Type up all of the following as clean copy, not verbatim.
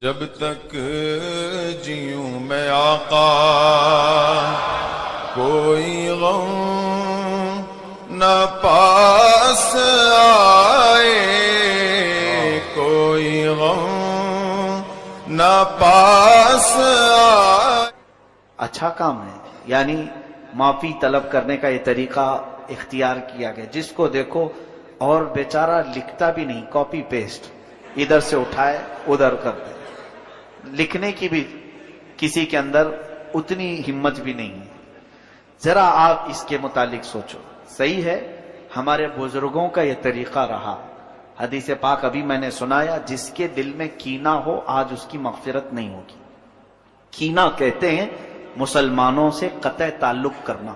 جب تک جیوں میں آقا کوئی غم نہ پاس آئے، کوئی غم نہ پاس آئے۔ اچھا کام ہے، یعنی معافی طلب کرنے کا یہ طریقہ اختیار کیا گیا۔ جس کو دیکھو اور بیچارہ لکھتا بھی نہیں، کاپی پیسٹ ادھر سے اٹھائے ادھر کر دے، لکھنے کی بھی کسی کے اندر اتنی ہمت بھی نہیں ہے۔ ذرا آپ اس کے متعلق سوچو۔ صحیح ہے، ہمارے بزرگوں کا یہ طریقہ رہا۔ حدیث پاک ابھی میں نے سنایا، جس کے دل میں کینہ ہو آج اس کی مغفرت نہیں ہوگی۔ کینہ کہتے ہیں مسلمانوں سے قطع تعلق کرنا۔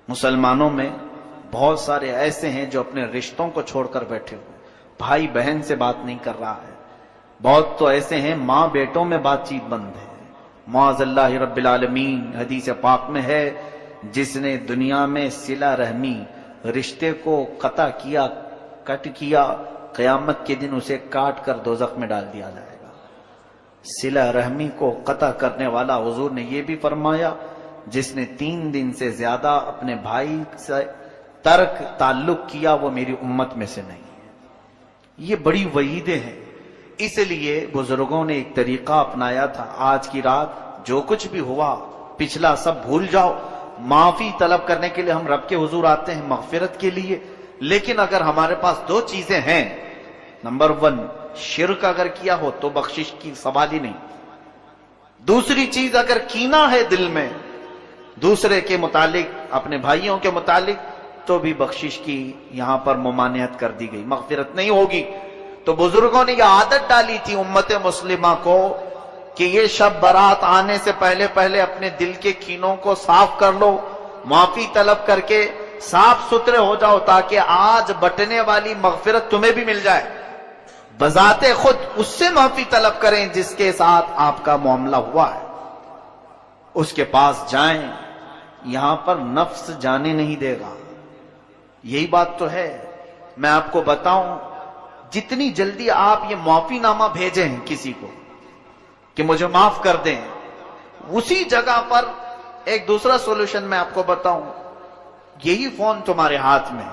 مسلمانوں میں بہت سارے ایسے ہیں جو اپنے رشتوں کو چھوڑ کر بیٹھے ہوئے، بھائی بہن سے بات نہیں کر رہا ہے۔ بہت تو ایسے ہیں ماں بیٹوں میں بات چیت بند ہے۔ معاذ اللہ رب العالمین، حدیث پاک میں ہے جس نے دنیا میں صلہ رحمی رشتے کو قطع کیا، کٹ کیا، قیامت کے دن اسے کاٹ کر دوزخ میں ڈال دیا جائے گا۔ صلہ رحمی کو قطع کرنے والا، حضور نے یہ بھی فرمایا، جس نے 3 دن سے زیادہ اپنے بھائی سے ترک تعلق کیا وہ میری امت میں سے نہیں ہے۔ یہ بڑی وعیدیں ہیں۔ اس لیے بزرگوں نے ایک طریقہ اپنایا تھا، آج کی رات جو کچھ بھی ہوا پچھلا سب بھول جاؤ۔ معافی طلب کرنے کے لیے ہم رب کے حضور آتے ہیں، مغفرت کے لیے، لیکن اگر ہمارے پاس 2 چیزیں ہیں، نمبر 1 شرک اگر کیا ہو تو بخشش کی سوال ہی نہیں۔ دوسری چیز اگر کینہ ہے دل میں دوسرے کے متعلق، اپنے بھائیوں کے متعلق، تو بھی بخشش کی یہاں پر ممانعت کر دی گئی، مغفرت نہیں ہوگی۔ تو بزرگوں نے یہ عادت ڈالی تھی امت مسلمہ کو کہ یہ شب برات آنے سے پہلے پہلے اپنے دل کے کینوں کو صاف کر لو، معافی طلب کر کے صاف ستھرے ہو جاؤ، تاکہ آج بٹنے والی مغفرت تمہیں بھی مل جائے۔ بذات خود اس سے معافی طلب کریں جس کے ساتھ آپ کا معاملہ ہوا ہے، اس کے پاس جائیں۔ یہاں پر نفس جانے نہیں دے گا، یہی بات تو ہے۔ میں آپ کو بتاؤں، جتنی جلدی آپ یہ معافی نامہ بھیجیں کسی کو کہ مجھے معاف کر دیں، اسی جگہ پر ایک دوسرا سولوشن میں آپ کو بتاؤں، یہی فون تمہارے ہاتھ میں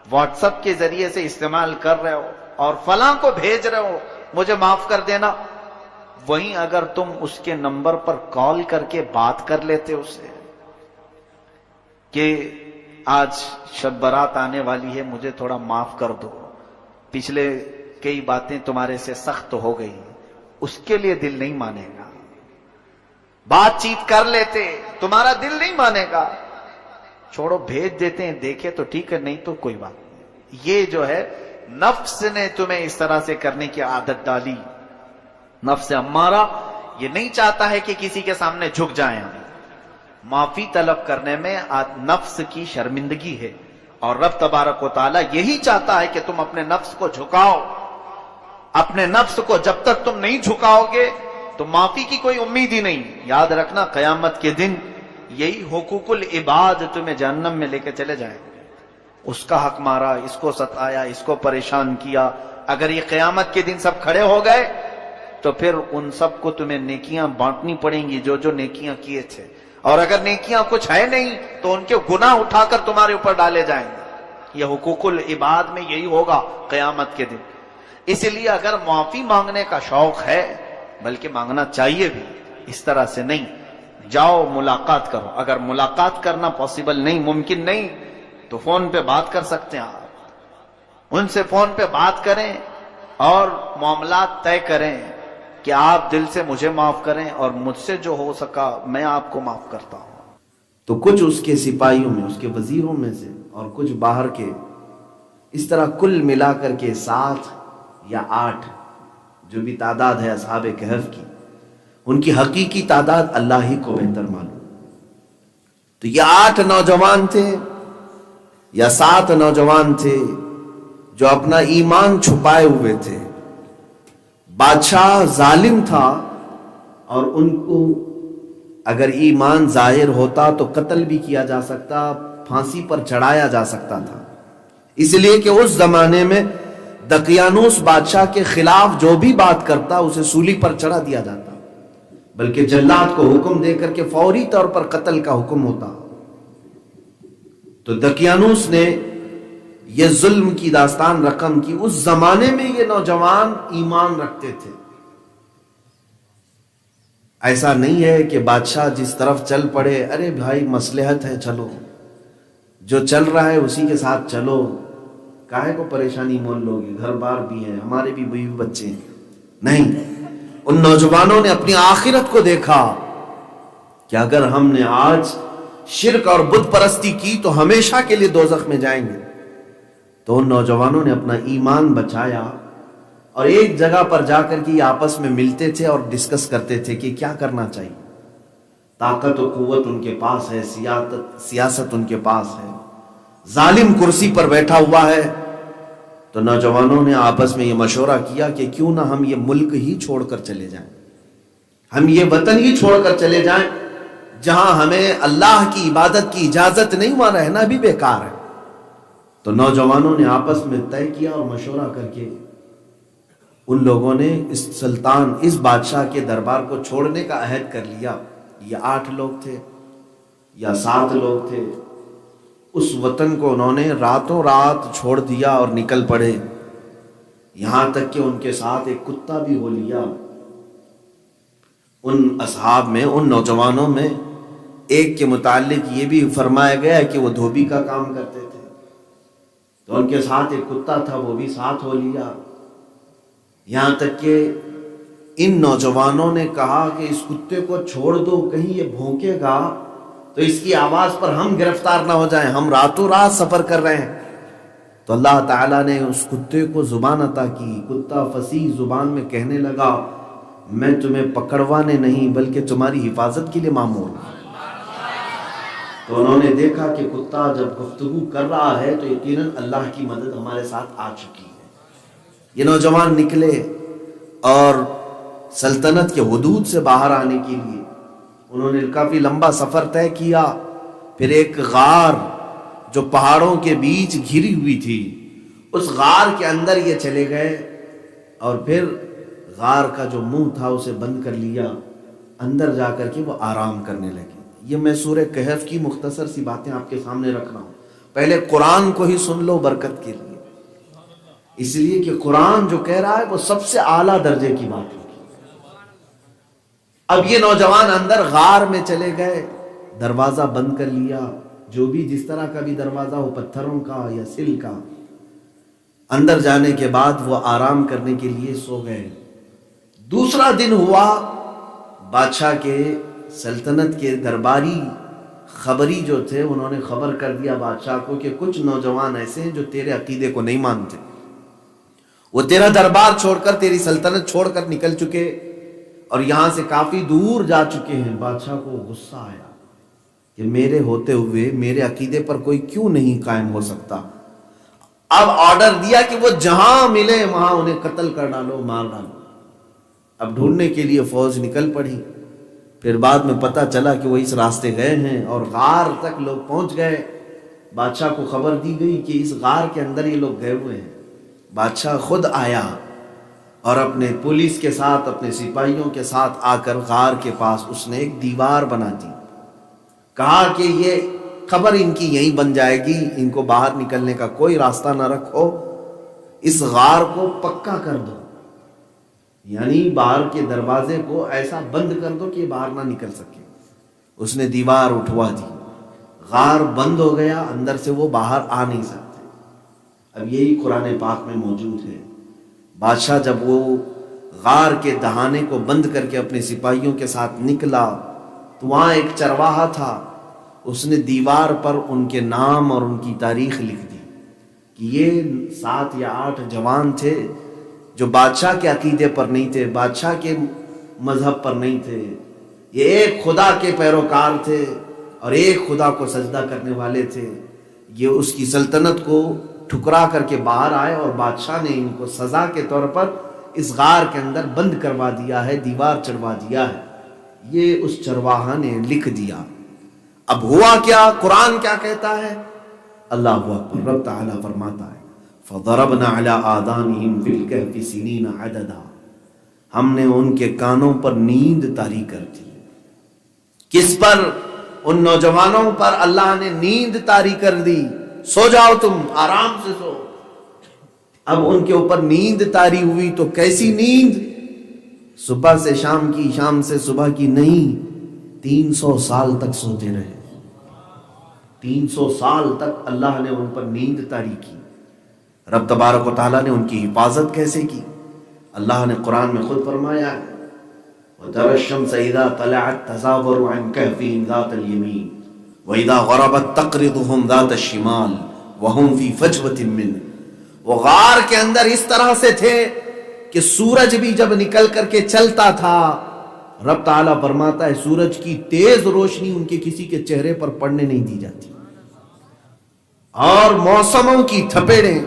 واٹس ایپ کے ذریعے سے استعمال کر رہے ہو اور فلاں کو بھیج رہے ہو مجھے معاف کر دینا، وہیں اگر تم اس کے نمبر پر کال کر کے بات کر لیتے اسے کہ آج شب برات آنے والی ہے، مجھے تھوڑا معاف کر دو، پچھلے کئی باتیں تمہارے سے سخت ہو گئی، اس کے لیے دل نہیں مانے گا۔ بات چیت کر لیتے، تمہارا دل نہیں مانے گا، چھوڑو بھیج دیتے ہیں، دیکھے تو ٹھیک ہے، نہیں تو کوئی بات نہیں۔ یہ جو ہے نفس نے تمہیں اس طرح سے کرنے کی عادت ڈالی۔ نفس امارہ یہ نہیں چاہتا ہے کہ کسی کے سامنے جھک جائیں ہم۔ معافی طلب کرنے میں نفس کی شرمندگی ہے، اور رب تبارک و تعالیٰ یہی چاہتا ہے کہ تم اپنے نفس کو جھکاؤ۔ اپنے نفس کو جب تک تم نہیں جھکاؤ گے تو معافی کی کوئی امید ہی نہیں۔ یاد رکھنا قیامت کے دن یہی حقوق العباد تمہیں جہنم میں لے کے چلے جائیں گے۔ اس کا حق مارا، اس کو ستایا، اس کو پریشان کیا۔ اگر یہ قیامت کے دن سب کھڑے ہو گئے تو پھر ان سب کو تمہیں نیکیاں بانٹنی پڑیں گی جو جو نیکیاں کیے تھے، اور اگر نیکیاں کچھ ہے نہیں تو ان کے گناہ اٹھا کر تمہارے اوپر ڈالے جائیں گے۔ یہ حقوق العباد میں یہی ہوگا قیامت کے دن۔ اس لیے اگر معافی مانگنے کا شوق ہے، بلکہ مانگنا چاہیے بھی، اس طرح سے نہیں، جاؤ ملاقات کرو۔ اگر ملاقات کرنا پاسبل نہیں، ممکن نہیں، تو فون پہ بات کر سکتے ہیں آپ، ان سے فون پہ بات کریں اور معاملات طے کریں کہ آپ دل سے مجھے معاف کریں اور مجھ سے جو ہو سکا میں آپ کو معاف کرتا ہوں۔ تو کچھ اس کے سپاہیوں میں، اس کے وزیروں میں سے، اور کچھ باہر کے، اس طرح کل ملا کر کے 7 یا 8 جو بھی تعداد ہے اصحاب کہف کی، ان کی حقیقی تعداد اللہ ہی کو بہتر معلوم۔ تو یہ 8 نوجوان تھے یا 7 نوجوان تھے جو اپنا ایمان چھپائے ہوئے تھے۔ بادشاہ ظالم تھا اور ان کو اگر ایمان ظاہر ہوتا تو قتل بھی کیا جا سکتا، پھانسی پر چڑھایا جا سکتا تھا، اس لیے کہ اس زمانے میں دقیانوس بادشاہ کے خلاف جو بھی بات کرتا اسے سولی پر چڑھا دیا جاتا، بلکہ جلاد کو حکم دے کر کے فوری طور پر قتل کا حکم ہوتا۔ تو دقیانوس نے یہ ظلم کی داستان رقم کی۔ اس زمانے میں یہ نوجوان ایمان رکھتے تھے۔ ایسا نہیں ہے کہ بادشاہ جس طرف چل پڑے، ارے بھائی مصلحت ہے چلو، جو چل رہا ہے اسی کے ساتھ چلو، کاہے کو پریشانی مول لوگے، گھر بار بھی ہے، ہمارے بھی بیوی بچے ہیں۔ نہیں، ان نوجوانوں نے اپنی آخرت کو دیکھا کہ اگر ہم نے آج شرک اور بت پرستی کی تو ہمیشہ کے لیے دوزخ میں جائیں گے۔ تو ان نوجوانوں نے اپنا ایمان بچایا اور ایک جگہ پر جا کر کے آپس میں ملتے تھے اور ڈسکس کرتے تھے کہ کیا کرنا چاہیے۔ طاقت و قوت ان کے پاس ہے، سیاست ان کے پاس ہے، ظالم کرسی پر بیٹھا ہوا ہے۔ تو نوجوانوں نے آپس میں یہ مشورہ کیا کہ کیوں نہ ہم یہ ملک ہی چھوڑ کر چلے جائیں، ہم یہ وطن ہی چھوڑ کر چلے جائیں جہاں ہمیں اللہ کی عبادت کی اجازت نہیں، وہاں رہنا بھی بیکار ہے۔ تو نوجوانوں نے آپس میں طے کیا اور مشورہ کر کے ان لوگوں نے اس سلطان، اس بادشاہ کے دربار کو چھوڑنے کا عہد کر لیا۔ یہ 8 لوگ تھے یا 7 لوگ تھے، اس وطن کو انہوں نے راتوں رات چھوڑ دیا اور نکل پڑے، یہاں تک کہ ان کے ساتھ ایک کتا بھی ہو لیا۔ ان اصحاب میں، ان نوجوانوں میں ایک کے متعلق یہ بھی فرمایا گیا کہ وہ دھوبی کا کام کرتے تھے، تو ان کے ساتھ ایک کتا تھا، وہ بھی ساتھ ہو لیا۔ یہاں تک کہ ان نوجوانوں نے کہا کہ اس کتے کو چھوڑ دو، کہیں یہ بھونکے گا تو اس کی آواز پر ہم گرفتار نہ ہو جائیں، ہم راتوں رات سفر کر رہے ہیں۔ تو اللہ تعالیٰ نے اس کتے کو زبان عطا کی، کتا فصیح زبان میں کہنے لگا میں تمہیں پکڑوانے نہیں بلکہ تمہاری حفاظت کے لیے مامور ہوں۔ تو انہوں نے دیکھا کہ کتا جب گفتگو کر رہا ہے تو یقیناً اللہ کی مدد ہمارے ساتھ آ چکی ہے۔ یہ نوجوان نکلے اور سلطنت کے حدود سے باہر آنے کے لیے انہوں نے کافی لمبا سفر طے کیا۔ پھر ایک غار جو پہاڑوں کے بیچ گھری ہوئی تھی، اس غار کے اندر یہ چلے گئے اور پھر غار کا جو منہ تھا اسے بند کر لیا، اندر جا کر کے وہ آرام کرنے لگے۔ یہ میں سورہ کہف کی مختصر سی باتیں آپ کے سامنے رکھ رہا ہوں، پہلے قرآن کو ہی سن لو برکت کے لیے، اس لیے کہ قرآن جو کہہ رہا ہے وہ سب سے اعلیٰ درجے کی بات ہے۔ اب یہ نوجوان اندر غار میں چلے گئے، دروازہ بند کر لیا، جو بھی جس طرح کا بھی دروازہ ہو، پتھروں کا یا سل کا۔ اندر جانے کے بعد وہ آرام کرنے کے لیے سو گئے۔ دوسرا دن ہوا، بادشاہ کے سلطنت کے درباری خبری جو تھے انہوں نے خبر کر دیا بادشاہ کو کہ کچھ نوجوان ایسے ہیں جو تیرے عقیدے کو نہیں مانتے، وہ تیرا دربار چھوڑ کر، تیری سلطنت چھوڑ کر نکل چکے اور یہاں سے کافی دور جا چکے ہیں۔ بادشاہ کو غصہ آیا کہ میرے ہوتے ہوئے میرے عقیدے پر کوئی کیوں نہیں قائم ہو سکتا۔ اب آرڈر دیا کہ وہ جہاں ملے وہاں انہیں قتل کر ڈالو، مار ڈالو۔ اب ڈھونڈنے کے لیے فوج نکل پڑی۔ پھر بعد میں پتہ چلا کہ وہ اس راستے گئے ہیں اور غار تک لوگ پہنچ گئے۔ بادشاہ کو خبر دی گئی کہ اس غار کے اندر یہ لوگ گئے ہوئے ہیں۔ بادشاہ خود آیا اور اپنے پولیس کے ساتھ، اپنے سپاہیوں کے ساتھ آ کر غار کے پاس اس نے ایک دیوار بنا دی، کہا کہ یہ خبر ان کی یہیں بن جائے گی، ان کو باہر نکلنے کا کوئی راستہ نہ رکھو، اس غار کو پکا کر دو، یعنی باہر کے دروازے کو ایسا بند کر دو کہ یہ باہر نہ نکل سکے۔ اس نے دیوار اٹھوا دی، غار بند ہو گیا، اندر سے وہ باہر آ نہیں سکتے۔ اب یہی قرآن پاک میں موجود ہے۔ بادشاہ جب وہ غار کے دہانے کو بند کر کے اپنے سپاہیوں کے ساتھ نکلا تو وہاں ایک چرواہا تھا، اس نے دیوار پر ان کے نام اور ان کی تاریخ لکھ دی کہ یہ 7 یا 8 جوان تھے جو بادشاہ کے عقیدے پر نہیں تھے، بادشاہ کے مذہب پر نہیں تھے، یہ ایک خدا کے پیروکار تھے اور ایک خدا کو سجدہ کرنے والے تھے۔ یہ اس کی سلطنت کو ٹھکرا کر کے باہر آئے اور بادشاہ نے ان کو سزا کے طور پر اس غار کے اندر بند کروا دیا ہے، دیوار چڑھوا دیا ہے۔ یہ اس چرواہا نے لکھ دیا۔ اب ہوا کیا؟ قرآن کیا کہتا ہے؟ اللہ اکبر، رب تعالیٰ فرماتا ہے فضربنا علی آذانہم فی الکہف سنین عددا، ہم نے ان کے کانوں پر نیند طاری کر دی۔ کس پر؟ ان نوجوانوں پر اللہ نے نیند طاری کر دی، سو جاؤ تم، آرام سے سو۔ اب ان کے اوپر نیند طاری ہوئی تو کیسی نیند؟ صبح سے شام کی، شام سے صبح کی نہیں، 300 سال تک سوتے رہے۔ 300 سال تک اللہ نے ان پر نیند طاری کی۔ رب تبارک و تعالیٰ نے ان کی حفاظت کیسے کی؟ اللہ نے قرآن میں خود فرمایا ہے وَتَرَى الشَّمْسَ إِذَا طَلَعَتْ تَزَاوَرُ عَنْ كَهْفِهِمْ ذَاتَ الْيَمِينِ وَإِذَا غَرَبَتْ تَقْرِضُهُمْ ذَاتَ الشِّمَالِ وَهُمْ فِي فَجْوَةٍ مِّنْهُ۔ وہ غار کے اندر اس طرح سے تھے کہ سورج بھی جب نکل کر کے چلتا تھا، رب تعالیٰ فرماتا ہے سورج کی تیز روشنی ان کے کسی کے چہرے پر پڑنے نہیں دی جاتی، اور موسموں کی تھپیڑیں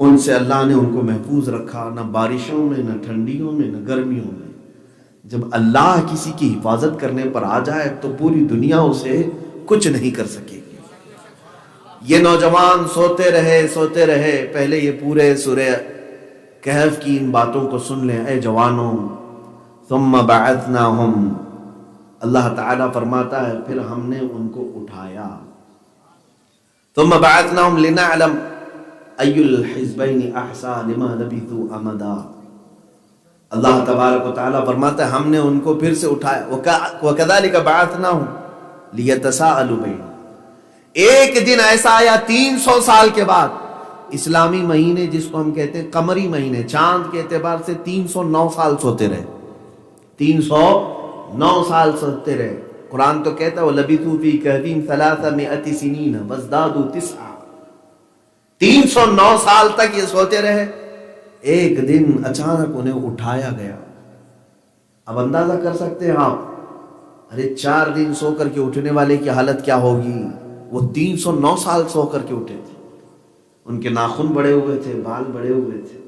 ان سے اللہ نے ان کو محفوظ رکھا، نہ بارشوں میں، نہ ٹھنڈیوں میں، نہ گرمیوں میں۔ جب اللہ کسی کی حفاظت کرنے پر آ جائے تو پوری دنیا اسے کچھ نہیں کر سکے گی۔ یہ نوجوان سوتے رہے۔ پہلے یہ پورے سورہ کہف کی ان باتوں کو سن لیں، اے جوانوں۔ ثم بعثناہم، اللہ تعالیٰ فرماتا ہے پھر ہم نے ان کو اٹھایا۔ ثم بعثناہم لنعلم ای الحزبین احصیٰ لما لبثوا امدا۔ اللہ تبارک و تعالیٰ فرماتا ہے ہم نے ان کو پھر سے اٹھایا۔ وَكَذَلِكَ بَعَثْنَاهُمْ لِيَتَسَاءَلُوا بَيْنَهُمْ۔ ایک دن ایسا آیا 300 سال کے بعد، اسلامی مہینے جس کو ہم کہتے ہیں قمری مہینے، چاند کے اعتبار سے 309 سال سوتے رہے، 309 سال سوتے رہے۔ قرآن تو کہتا ہے وَلَبِثُوا فِي كَهْفِهِمْ 300 سِنِينَ وَازْدَادُوا 9۔ 309 سال تک یہ سوتے رہے۔ ایک دن اچانک انہیں اٹھایا گیا۔ اب اندازہ کر سکتے ہیں آپ، ارے 4 دن سو کر کے اٹھنے والے کی حالت کیا ہوگی؟ وہ 309 سال سو کر کے اٹھے تھے، ان کے ناخن بڑے ہوئے تھے، بال بڑے ہوئے تھے۔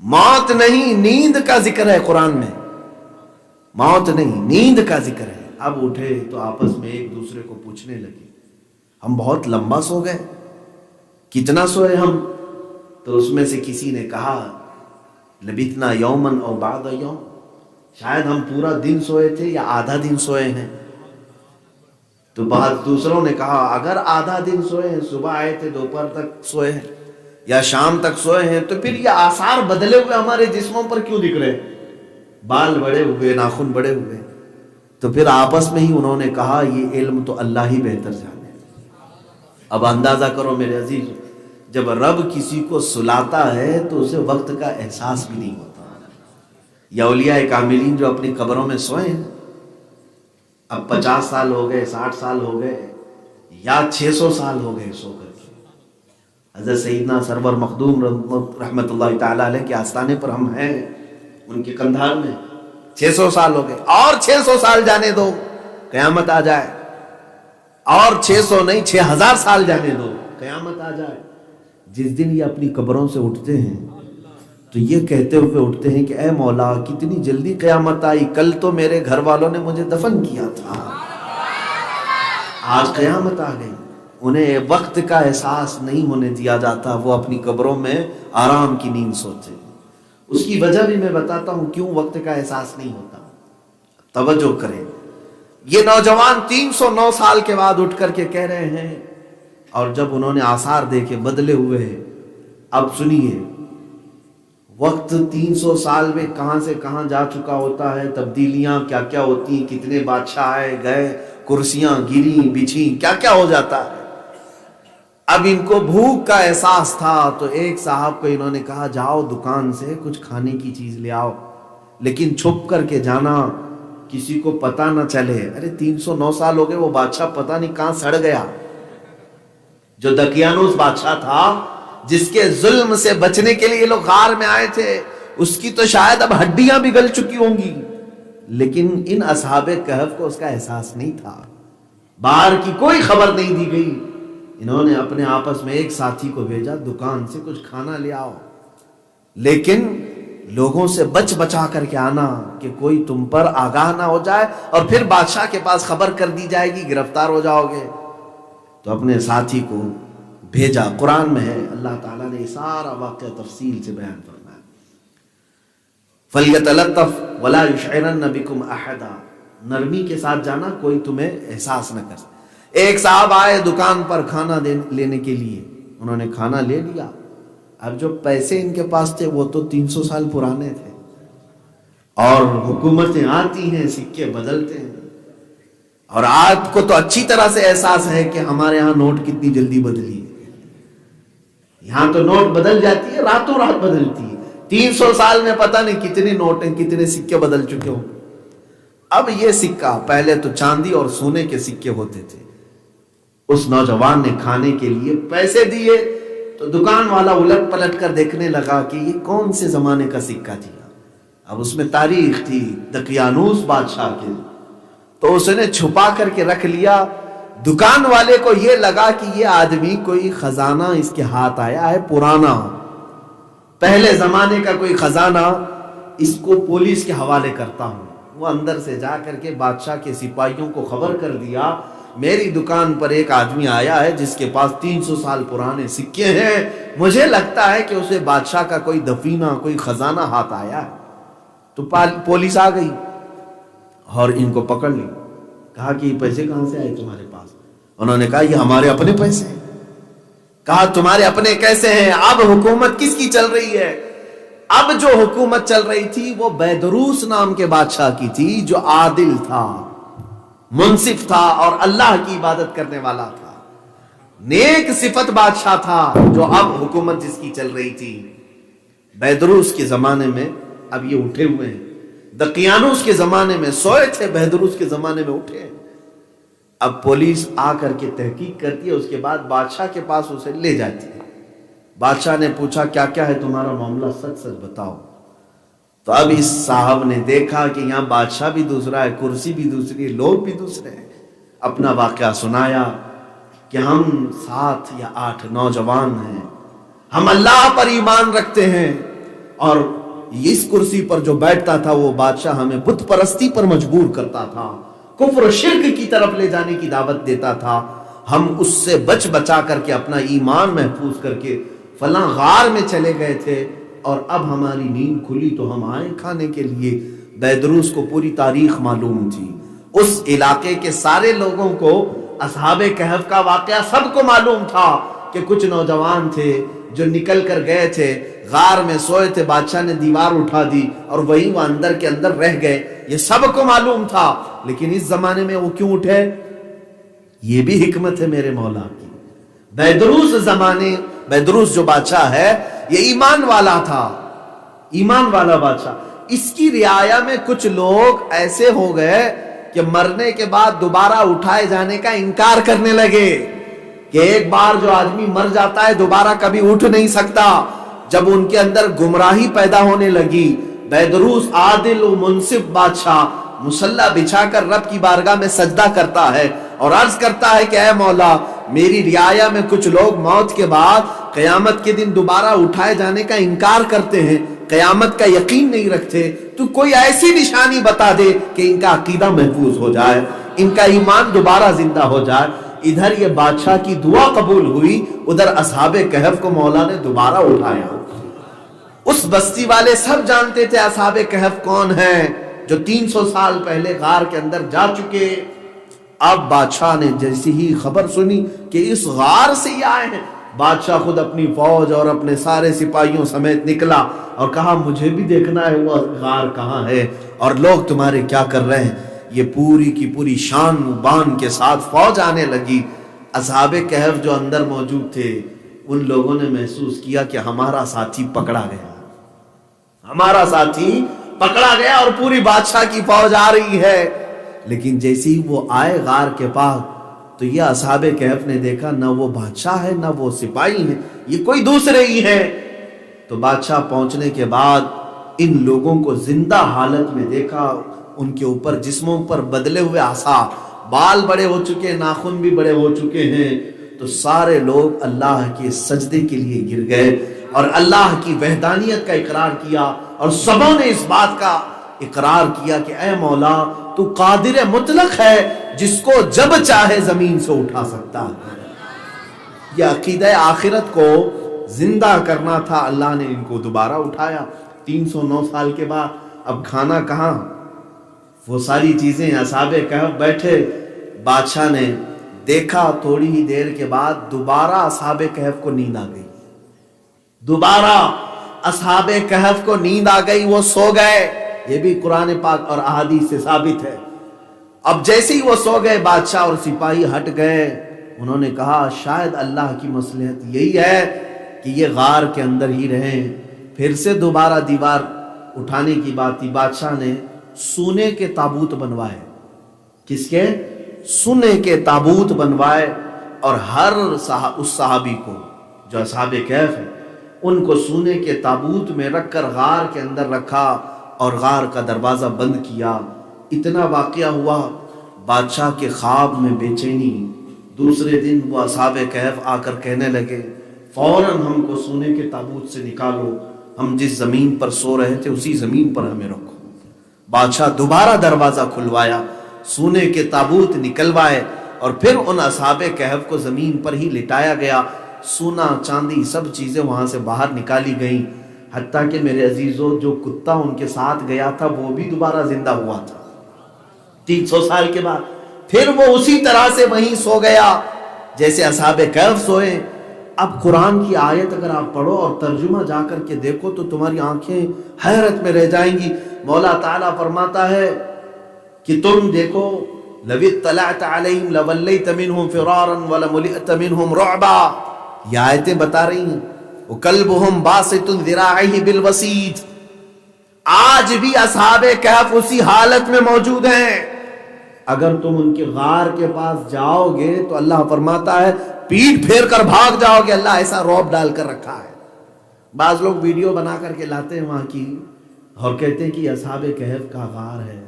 موت نہیں، نیند کا ذکر ہے قرآن میں، موت نہیں، نیند کا ذکر ہے۔ اب اٹھے تو آپس میں ایک دوسرے کو پوچھنے لگے ہم بہت لمبا سو گئے، کتنا سوئے ہم؟ تو اس میں سے کسی نے کہا لبثنا یومن او بعض یوم، شاید ہم پورا دن سوئے تھے یا آدھا دن سوئے ہیں۔ تو بعض دوسروں نے کہا اگر آدھا دن سوئے ہیں، صبح آئے تھے دوپہر تک سوئے ہیں یا شام تک سوئے ہیں، تو پھر یہ آثار بدلے ہوئے ہمارے جسموں پر کیوں دکھ رہے؟ بال بڑے ہوئے، ناخن بڑے ہوئے۔ تو پھر آپس میں ہی انہوں نے کہا یہ علم تو اللہ ہی بہتر جانے۔ اب اندازہ کرو میرے عزیز، جب رب کسی کو سلاتا ہے تو اسے وقت کا احساس بھی نہیں ہوتا۔ یا اولیاء کاملین جو اپنی قبروں میں سوئے ہیں، اب 50 سال ہو گئے، 60 سال ہو گئے، یا 600 سال ہو گئے سو کر کے۔ حضرت سیدنا سرور مخدوم رحمت اللہ تعالیٰ علیہ کے آستانے پر ہم ہیں، ان کے کندھار میں 600 سال ہو گئے، اور 600 سال جانے دو قیامت آ جائے، اور 600 نہیں 6000 سال جانے دو قیامت آ جائے۔ جس دن یہ اپنی قبروں سے اٹھتے ہیں تو یہ کہتے ہوئے اٹھتے ہیں کہ اے مولا کتنی جلدی قیامت آئی، کل تو میرے گھر والوں نے مجھے دفن کیا تھا، آج قیامت آ گئی۔ انہیں وقت کا احساس نہیں ہونے دیا جاتا، وہ اپنی قبروں میں آرام کی نیند سوتے۔ اس کی وجہ بھی میں بتاتا ہوں کیوں وقت کا احساس نہیں ہوتا، توجہ کریں۔ یہ نوجوان 309 سال کے بعد اٹھ کر کے کہہ رہے ہیں، اور جب انہوں نے آثار دیکھے بدلے ہوئے ہیں۔ اب سنیے، وقت 300 سال میں کہاں سے کہاں جا چکا ہوتا ہے، تبدیلیاں کیا کیا ہوتی ہیں، کتنے بادشاہ آئے گئے، کرسیاں گری بچھی، کیا کیا ہو جاتا ہے۔ اب ان کو بھوک کا احساس تھا تو ایک صاحب کو انہوں نے کہا جاؤ دکان سے کچھ کھانے کی چیز لے آؤ، لیکن چھپ کر کے جانا، کسی کو پتہ نہ چلے۔ ارے 309 سال ہو گئے، وہ بادشاہ پتہ نہیں کہاں سڑ گیا، جو دقیانوس بادشاہ تھا جس کے ظلم سے بچنے کے لیے لوگ غار میں آئے تھے، اس کی تو شاید اب ہڈیاں بھی گل چکی ہوں گی، لیکن ان اصحاب کہف کو اس کا احساس نہیں تھا، باہر کی کوئی خبر نہیں دی گئی۔ انہوں نے اپنے آپس میں ایک ساتھی کو بھیجا دکان سے کچھ کھانا لے آؤ، لیکن لوگوں سے بچ بچا کر کے آنا کہ کوئی تم پر آگاہ نہ ہو جائے اور پھر بادشاہ کے پاس خبر کر دی جائے گی، گرفتار ہو جاؤ گے۔ تو اپنے ساتھی کو بھیجا. قرآن میں ہے, اللہ تعالیٰ نے سارا واقعہ تفصیل سے بیان فرمایا. فَلْيَتَلَطَّفْ وَلَا يُشْعِرَنَّ بِكُمْ أَحَدًا, نرمی کے ساتھ جانا, کوئی تمہیں احساس نہ کر. ایک صاحب آئے دکان پر کھانا لینے کے لیے, انہوں نے کھانا لے لیا. اب جو پیسے ان کے پاس تھے وہ تو 300 سال پرانے تھے, اور حکومتیں آتی ہیں, سکے بدلتے ہیں, اور آپ کو تو اچھی طرح سے احساس ہے کہ ہمارے ہاں نوٹ کتنی جلدی بدلی ہے. یہاں تو نوٹ بدل جاتی ہے, راتوں رات بدلتی ہے. 300 سال میں پتہ نہیں کتنے نوٹ ہیں, کتنے سکے بدل چکے ہوں. اب یہ سکہ, پہلے تو چاندی اور سونے کے سکے ہوتے تھے. اس نوجوان نے کھانے کے لیے پیسے دیے تو دکان والا الٹ پلٹ کر دیکھنے لگا کہ یہ کون سے زمانے کا سکہ دیا. اب اس میں تاریخ تھی دقیانوس بادشاہ کی, تو اس نے چھپا کر کے رکھ لیا. دکان والے کو یہ لگا کہ یہ آدمی کوئی خزانہ اس کے ہاتھ آیا ہے پرانا, پہلے زمانے کا کوئی خزانہ, اس کو پولیس کے حوالے کرتا ہوں. وہ اندر سے جا کر کے بادشاہ کے سپاہیوں کو خبر کر دیا, میری دکان پر ایک آدمی آیا ہے جس کے پاس 300 سال پرانے سکے ہیں, مجھے لگتا ہے کہ اسے بادشاہ کا کوئی دفینہ, کوئی خزانہ ہاتھ آیا ہے. تو پولیس آ گئی اور ان کو پکڑ لی. کہا کہ یہ پیسے کہاں سے آئے تمہارے پاس؟ انہوں نے کہا یہ ہمارے اپنے پیسے ہیں. کہا تمہارے اپنے کیسے ہیں؟ اب حکومت کس کی چل رہی ہے؟ اب جو حکومت چل رہی تھی وہ بیدروس نام کے بادشاہ کی تھی, جو عادل تھا, منصف تھا اور اللہ کی عبادت کرنے والا تھا, نیک صفت بادشاہ تھا, جو اب حکومت جس کی چل رہی تھی. بیدروس کے زمانے میں اب یہ اٹھے ہوئے ہیں, دقیانوس کے زمانے میں سوئے تھے, بیدروس کے زمانے میں اٹھے ہیں. اب پولیس آ کر کے تحقیق کرتی ہے, اس کے بعد بادشاہ کے پاس اسے لے جاتی ہے. بادشاہ نے پوچھا کیا کیا ہے تمہارا معاملہ, سچ سچ بتاؤ. تو اب اس صاحب نے دیکھا کہ یہاں بادشاہ بھی دوسرا ہے, کرسی بھی دوسری ہے, لوگ بھی دوسرے ہیں. اپنا واقعہ سنایا کہ ہم 7 یا 8 نوجوان ہیں, ہم اللہ پر ایمان رکھتے ہیں, اور اس کرسی پر جو بیٹھتا تھا وہ بادشاہ ہمیں بت پرستی پر مجبور کرتا تھا, کفر و شرک کی طرف لے جانے کی دعوت دیتا تھا. ہم اس سے بچا کر کے اپنا ایمان محفوظ کر کے فلاں غار میں چلے گئے تھے, اور اب ہماری نیند کھلی تو ہم آئے کھانے کے لیے. بیدروس کو پوری تاریخ معلوم تھی, اس علاقے کے سارے لوگوں کو اصحاب کہف کا واقعہ سب کو معلوم تھا کہ کچھ نوجوان تھے جو نکل کر گئے تھے, غار میں سوئے تھے, بادشاہ نے دیوار اٹھا دی اور وہیں وہ اندر کے اندر رہ گئے. یہ سب کو معلوم تھا, لیکن اس زمانے میں وہ کیوں اٹھے؟ یہ بھی حکمت ہے میرے مولا کی. بیدروس جو بادشاہ ہے یہ ایمان والا تھا, ایمان والا بادشاہ. اس کی رعایا میں کچھ لوگ ایسے ہو گئے کہ مرنے کے بعد دوبارہ اٹھائے جانے کا انکار کرنے لگے, کہ ایک بار جو آدمی مر جاتا ہے دوبارہ کبھی اٹھ نہیں سکتا. جب ان کے اندر گمراہی پیدا ہونے لگی, بیدروس عادل و منصف بادشاہ مصلی بچھا کر رب کی بارگاہ میں سجدہ کرتا ہے اور عرض کرتا ہے کہ اے مولا, میری رعایا میں کچھ لوگ موت کے بعد قیامت کے دن دوبارہ اٹھائے جانے کا انکار کرتے ہیں, قیامت کا یقین نہیں رکھتے, تو کوئی ایسی نشانی بتا دے کہ ان کا عقیدہ محفوظ ہو جائے, ان کا ایمان دوبارہ زندہ ہو جائے. ادھر یہ بادشاہ کی دعا قبول ہوئی, ادھر اصحاب کہف کو مولا نے دوبارہ اٹھایا. اس بستی والے سب جانتے تھے اصحاب کہف کون ہیں, جو 300 سال پہلے غار کے اندر جا چکے. اب بادشاہ نے جیسی ہی خبر سنی کہ اس غار سے یہ آئے ہیں, بادشاہ خود اپنی فوج اور اپنے سارے سپاہیوں سمیت نکلا اور کہا مجھے بھی دیکھنا ہے وہ غار کہاں ہے اور لوگ تمہارے کیا کر رہے ہیں. یہ پوری کی پوری شان و بان کے ساتھ فوج آنے لگی. اصحاب کہف جو اندر موجود تھے, ان لوگوں نے محسوس کیا کہ ہمارا ساتھی پکڑا گیا, ہمارا ساتھی پکڑا گیا اور پوری بادشاہ کی فوج آ رہی ہے. لیکن جیسے ہی وہ آئے غار کے پاس تو یہ اصحاب کہف نے دیکھا نہ وہ بادشاہ ہے نہ وہ سپاہی ہیں, یہ کوئی دوسرے ہی ہیں. تو بادشاہ پہنچنے کے بعد ان لوگوں کو زندہ حالت میں دیکھا, ان کے اوپر جسموں پر بدلے ہوئے عصا, بال بڑے ہو چکے, ناخن بھی بڑے ہو چکے ہیں. تو سارے لوگ اللہ کے سجدے کے لیے گر گئے اور اللہ کی وحدانیت کا اقرار کیا, اور سبوں نے اس بات کا اقرار کیا کہ اے مولا تو قادر مطلق ہے, جس کو جب چاہے زمین سے اٹھا سکتا ہے, یہ عقیدہ آخرت کو زندہ کرنا تھا، اللہ نے ان کو دوبارہ اٹھایا 309 سال کے بعد۔ اب کھانا کہاں، وہ ساری چیزیں اصحاب کہف بیٹھے، بادشاہ نے دیکھا تھوڑی ہی دیر کے بعد دوبارہ اصحاب کہف کو نیند آ گئی، دوبارہ اصحاب کہف کو نیند آ گئی، وہ سو گئے۔ یہ بھی قرآن پاک اور احادیث سے ثابت ہے۔ اب جیسے ہی وہ سو گئے، بادشاہ اور سپاہی ہٹ گئے۔ انہوں نے کہا شاید اللہ کی مصلحت یہی ہے کہ یہ غار کے اندر ہی رہیں۔ پھر سے دوبارہ دیوار اٹھانے کی بات تھی، بادشاہ نے سونے کے تابوت بنوائے۔ کس کے؟ سونے کے تابوت بنوائے، اور ہر اس صحابی کو جو اصحاب کہف ہیں ان کو سونے کے تابوت میں رکھ کر غار کے اندر رکھا اور غار کا دروازہ بند کیا۔ اتنا واقعہ ہوا، بادشاہ کے خواب میں بے چینی۔ دوسرے دن وہ اصحاب کہف آ کر کہنے لگے فوراً ہم کو سونے کے تابوت سے نکالو، ہم جس زمین پر سو رہے تھے اسی زمین پر ہمیں رکھو۔ بادشاہ دوبارہ دروازہ کھلوایا، سونے کے تابوت نکلوائے، اور پھر ان اصحاب کہف کو زمین پر ہی لٹایا گیا۔ سونا چاندی سب چیزیں وہاں سے باہر نکالی گئیں، حتیٰ کہ میرے عزیزو جو کتا ان کے ساتھ گیا تھا وہ بھی دوبارہ زندہ ہوا تھا 300 سال کے بعد۔ پھر وہ اسی طرح سے وہیں سو گیا جیسے اصحاب کہف سوئے۔ اب قرآن کی آیت اگر آپ پڑھو اور ترجمہ جا کر کے دیکھو تو تمہاری آنکھیں حیرت میں رہ جائیں گی۔ مولا تعالیٰ فرماتا ہے کہ تم دیکھو لَوِ اطَّلَعْتَ عَلَيْهِمْ لَوَلَّيْتَ مِنْهُمْ فِرَارًا وَلَمُلِئْتَ مِنْهُمْ رُعْبًا۔ یہ آیتیں بتا رہی ہیں وَقَلْبُهُمْ بَاسِطٌ ذِرَاعِهِ بِالْوَسِيدِ۔ آج بھی اصحاب کہف اسی حالت میں موجود ہیں۔ اگر تم ان کے غار کے پاس جاؤ گے تو اللہ فرماتا ہے پیٹ پھیر کر بھاگ جاؤ گے، اللہ ایسا رعب ڈال کر رکھا ہے۔ بعض لوگ ویڈیو بنا کر کے لاتے ہیں وہاں کی اور کہتے ہیں کہ اصحاب کہف کا غار ہے۔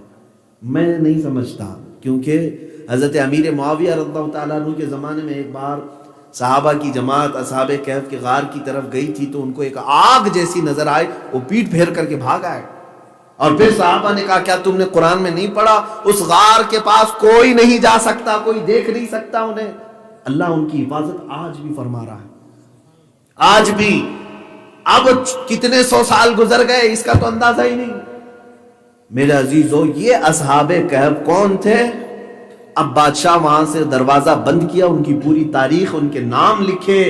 میں نہیں سمجھتا، کیونکہ حضرت امیر معاویہ رضی اللہ تعالیٰ عنہ کے زمانے میں ایک بار صحابہ کی جماعت اصحاب کہف کے غار کی طرف گئی تھی تو ان کو ایک آگ جیسی نظر آئی، وہ پیٹ پھیر کر کے بھاگ آئے۔ اور پھر صحابہ نے کہا کیا تم نے قرآن میں نہیں پڑھا اس غار کے پاس کوئی نہیں جا سکتا، کوئی دیکھ نہیں سکتا انہیں؟ اللہ ان کی حفاظت آج بھی فرما رہا ہے، آج بھی۔ اب کتنے سو سال گزر گئے اس کا تو اندازہ ہی نہیں۔ میرے عزیزو یہ اصحاب کہف کون تھے؟ اب بادشاہ وہاں سے دروازہ بند کیا، ان کی پوری تاریخ، ان کے نام لکھے۔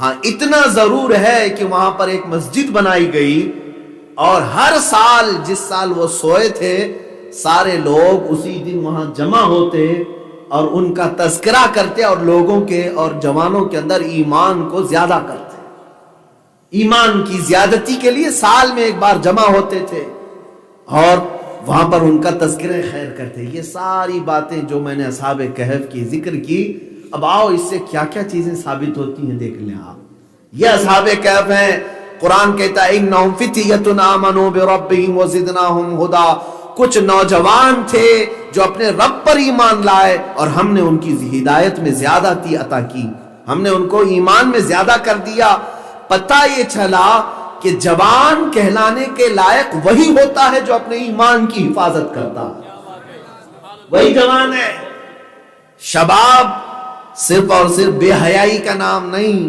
ہاں اتنا ضرور ہے کہ وہاں پر ایک مسجد بنائی گئی، اور ہر سال جس سال وہ سوئے تھے سارے لوگ اسی دن وہاں جمع ہوتے اور ان کا تذکرہ کرتے اور لوگوں کے اور جوانوں کے اندر ایمان کو زیادہ کرتے۔ ایمان کی زیادتی کے لیے سال میں ایک بار جمع ہوتے تھے اور وہاں پر ان کا تذکرہ خیر کرتے۔ یہ ساری باتیں جو میں نے اصحاب کہف کی ذکر کی، اب آؤ اس سے کیا کیا چیزیں ثابت ہوتی ہیں دیکھ لیں آپ۔ یہ اصحاب کہف ہیں، قرآن کہتا ہے اِنَّهُمْ فِتْيَةٌ آمَنُوا بِرَبِّهِمْ وَزِدْنَاهُمْ هُدًى۔ کچھ نوجوان تھے جو اپنے رب پر ایمان لائے اور ہم نے ان کی ہدایت میں زیادتی عطا کی، ہم نے ان کو ایمان میں زیادہ کر دیا۔ پتہ یہ چلا کہ جوان کہلانے کے لائق وہی ہوتا ہے جو اپنے ایمان کی حفاظت کرتا، وہی جوان ہے۔ شباب صرف اور صرف بے حیائی کا نام نہیں،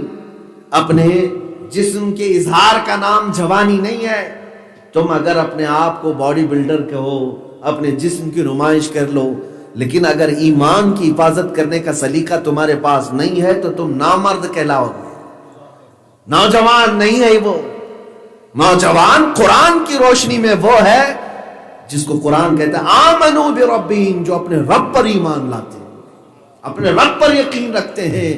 اپنے جسم کے اظہار کا نام جوانی نہیں ہے۔ تم اگر اپنے آپ کو باڈی بلڈر کہو، اپنے جسم کی نمائش کر لو، لیکن اگر ایمان کی حفاظت کرنے کا سلیقہ تمہارے پاس نہیں ہے تو تم نامرد کہلاؤ گے، نوجوان نہیں ہے۔ وہ نوجوان قرآن کی روشنی میں وہ ہے جس کو قرآن کہتا ہے آمنوا بربہم، جو اپنے رب پر ایمان لاتے ہیں، اپنے رب پر یقین رکھتے ہیں۔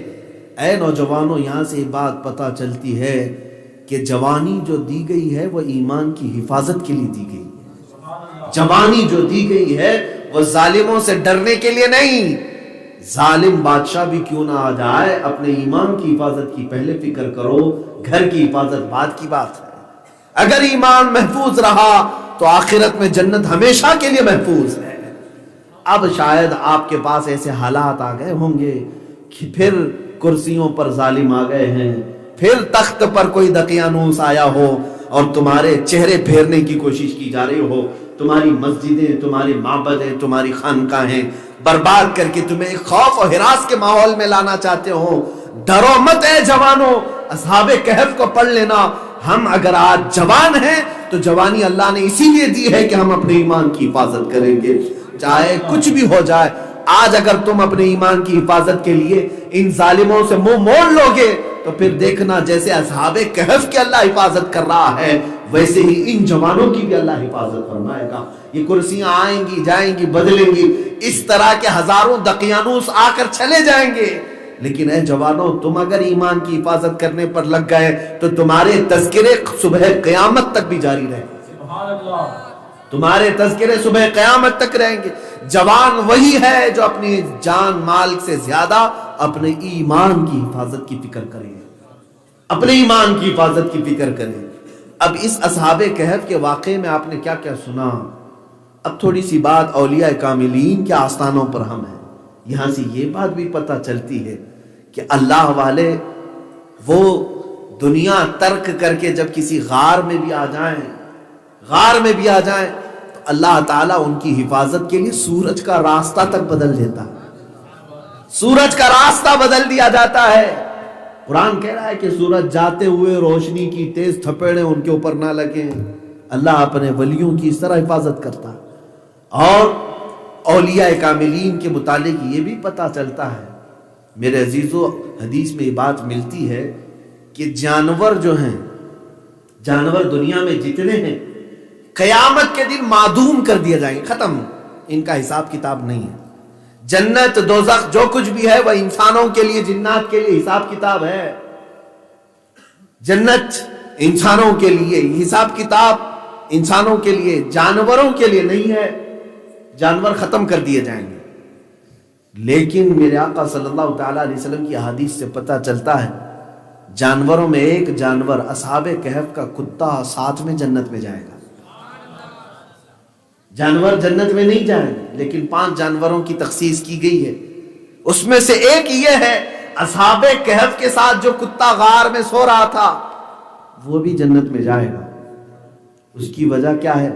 اے نوجوانوں، یہاں سے یہ بات پتہ چلتی ہے کہ جوانی جو دی گئی ہے وہ ایمان کی حفاظت کے لیے دی گئی ہے۔ جوانی جو دی گئی ہے وہ ظالموں سے ڈرنے کے لیے نہیں۔ ظالم بادشاہ بھی کیوں نہ آ جائے، اپنے ایمان کی حفاظت کی پہلے فکر کرو، گھر کی حفاظت بعد کی بات ہے۔ اگر ایمان محفوظ رہا تو آخرت میں جنت ہمیشہ کے لیے محفوظ ہے۔ اب شاید آپ کے پاس ایسے حالات آ گئے ہوں گے کہ پھر کرسیوں پر ظالم آ گئے ہیں، پھر تخت پر کوئی دقیانوس آیا ہو اور تمہارے چہرے پھیرنے کی کوشش کی جا رہی ہو، تمہاری مسجدیں، تمہاری معبدیں، تمہاری خانقاہیں برباد کر کے تمہیں ایک خوف و ہراس کے ماحول میں لانا چاہتے ہو۔ ڈرو مت اے جوانوں، اصحاب کہف کو پڑھ لینا۔ ہم اگر آج جوان ہیں تو جوانی اللہ نے اسی لیے دی ہے کہ ہم اپنے ایمان کی حفاظت کریں گے، چاہے کچھ بھی ہو جائے۔ آج اگر تم اپنے ایمان کی حفاظت کے لیے ان ظالموں سے منہ موڑ لو گے تو پھر دیکھنا جیسے اصحاب کہف کی اللہ حفاظت کر رہا ہے ویسے ہی ان جوانوں کی بھی اللہ حفاظت فرمائے گا۔ یہ کرسیاں آئیں گی جائیں گی بدلیں گی، اس طرح کے ہزاروں دقیانوس آ کر چلے جائیں گے، لیکن اے جوانوں تم اگر ایمان کی حفاظت کرنے پر لگ گئے تو تمہارے تذکرے صبح قیامت تک بھی جاری رہیں گے۔ سبحان اللہ۔ تمہارے تذکرے صبح قیامت تک رہیں گے۔ جوان وہی ہے جو اپنی جان مال سے زیادہ اپنے ایمان کی حفاظت کی فکر کرے، اپنے ایمان کی حفاظت کی فکر کرے۔ اب اس اصحاب کہف کے واقعے میں آپ نے کیا کیا سنا، اب تھوڑی سی بات اولیاء کاملین کے آستانوں پر ہم ہیں۔ یہاں سے یہ بات بھی پتہ چلتی ہے کہ اللہ والے وہ دنیا ترک کر کے جب کسی غار میں بھی آ جائیں تو اللہ تعالیٰ ان کی حفاظت کے لیے سورج کا راستہ تک بدل دیتا ہے، سورج کا راستہ بدل دیا جاتا ہے۔ قرآن کہہ رہا ہے کہ سورج جاتے ہوئے روشنی کی تیز تھپیڑیں ان کے اوپر نہ لگیں، اللہ اپنے ولیوں کی اس طرح حفاظت کرتا ہے۔ اور اولیاء کاملین کے متعلق یہ بھی پتہ چلتا ہے میرے عزیزو، حدیث میں یہ بات ملتی ہے کہ جانور جو ہیں، جانور دنیا میں جتنے ہیں قیامت کے دن معدوم کر دیا جائیں گے، ختم، ان کا حساب کتاب نہیں ہے۔ جنت دوزخ جو کچھ بھی ہے وہ انسانوں کے لیے جنات کے لیے حساب کتاب ہے، جنت انسانوں کے لیے حساب کتاب انسانوں کے لیے، جانوروں کے لیے نہیں ہے، جانور ختم کر دیے جائیں گے۔ لیکن میرے آقا صلی اللہ تعالیٰ علیہ وسلم کی حدیث سے پتہ چلتا ہے جانوروں میں ایک جانور اصحاب کہف کا کتا ساتھ میں جنت میں جائے گا۔ جانور جنت میں نہیں جائیں گے، لیکن 5 جانوروں کی تخصیص کی گئی ہے، اس میں سے ایک یہ ہے اصحاب کہف کے ساتھ جو کتا غار میں سو رہا تھا وہ بھی جنت میں جائے گا۔ اس کی وجہ کیا ہے؟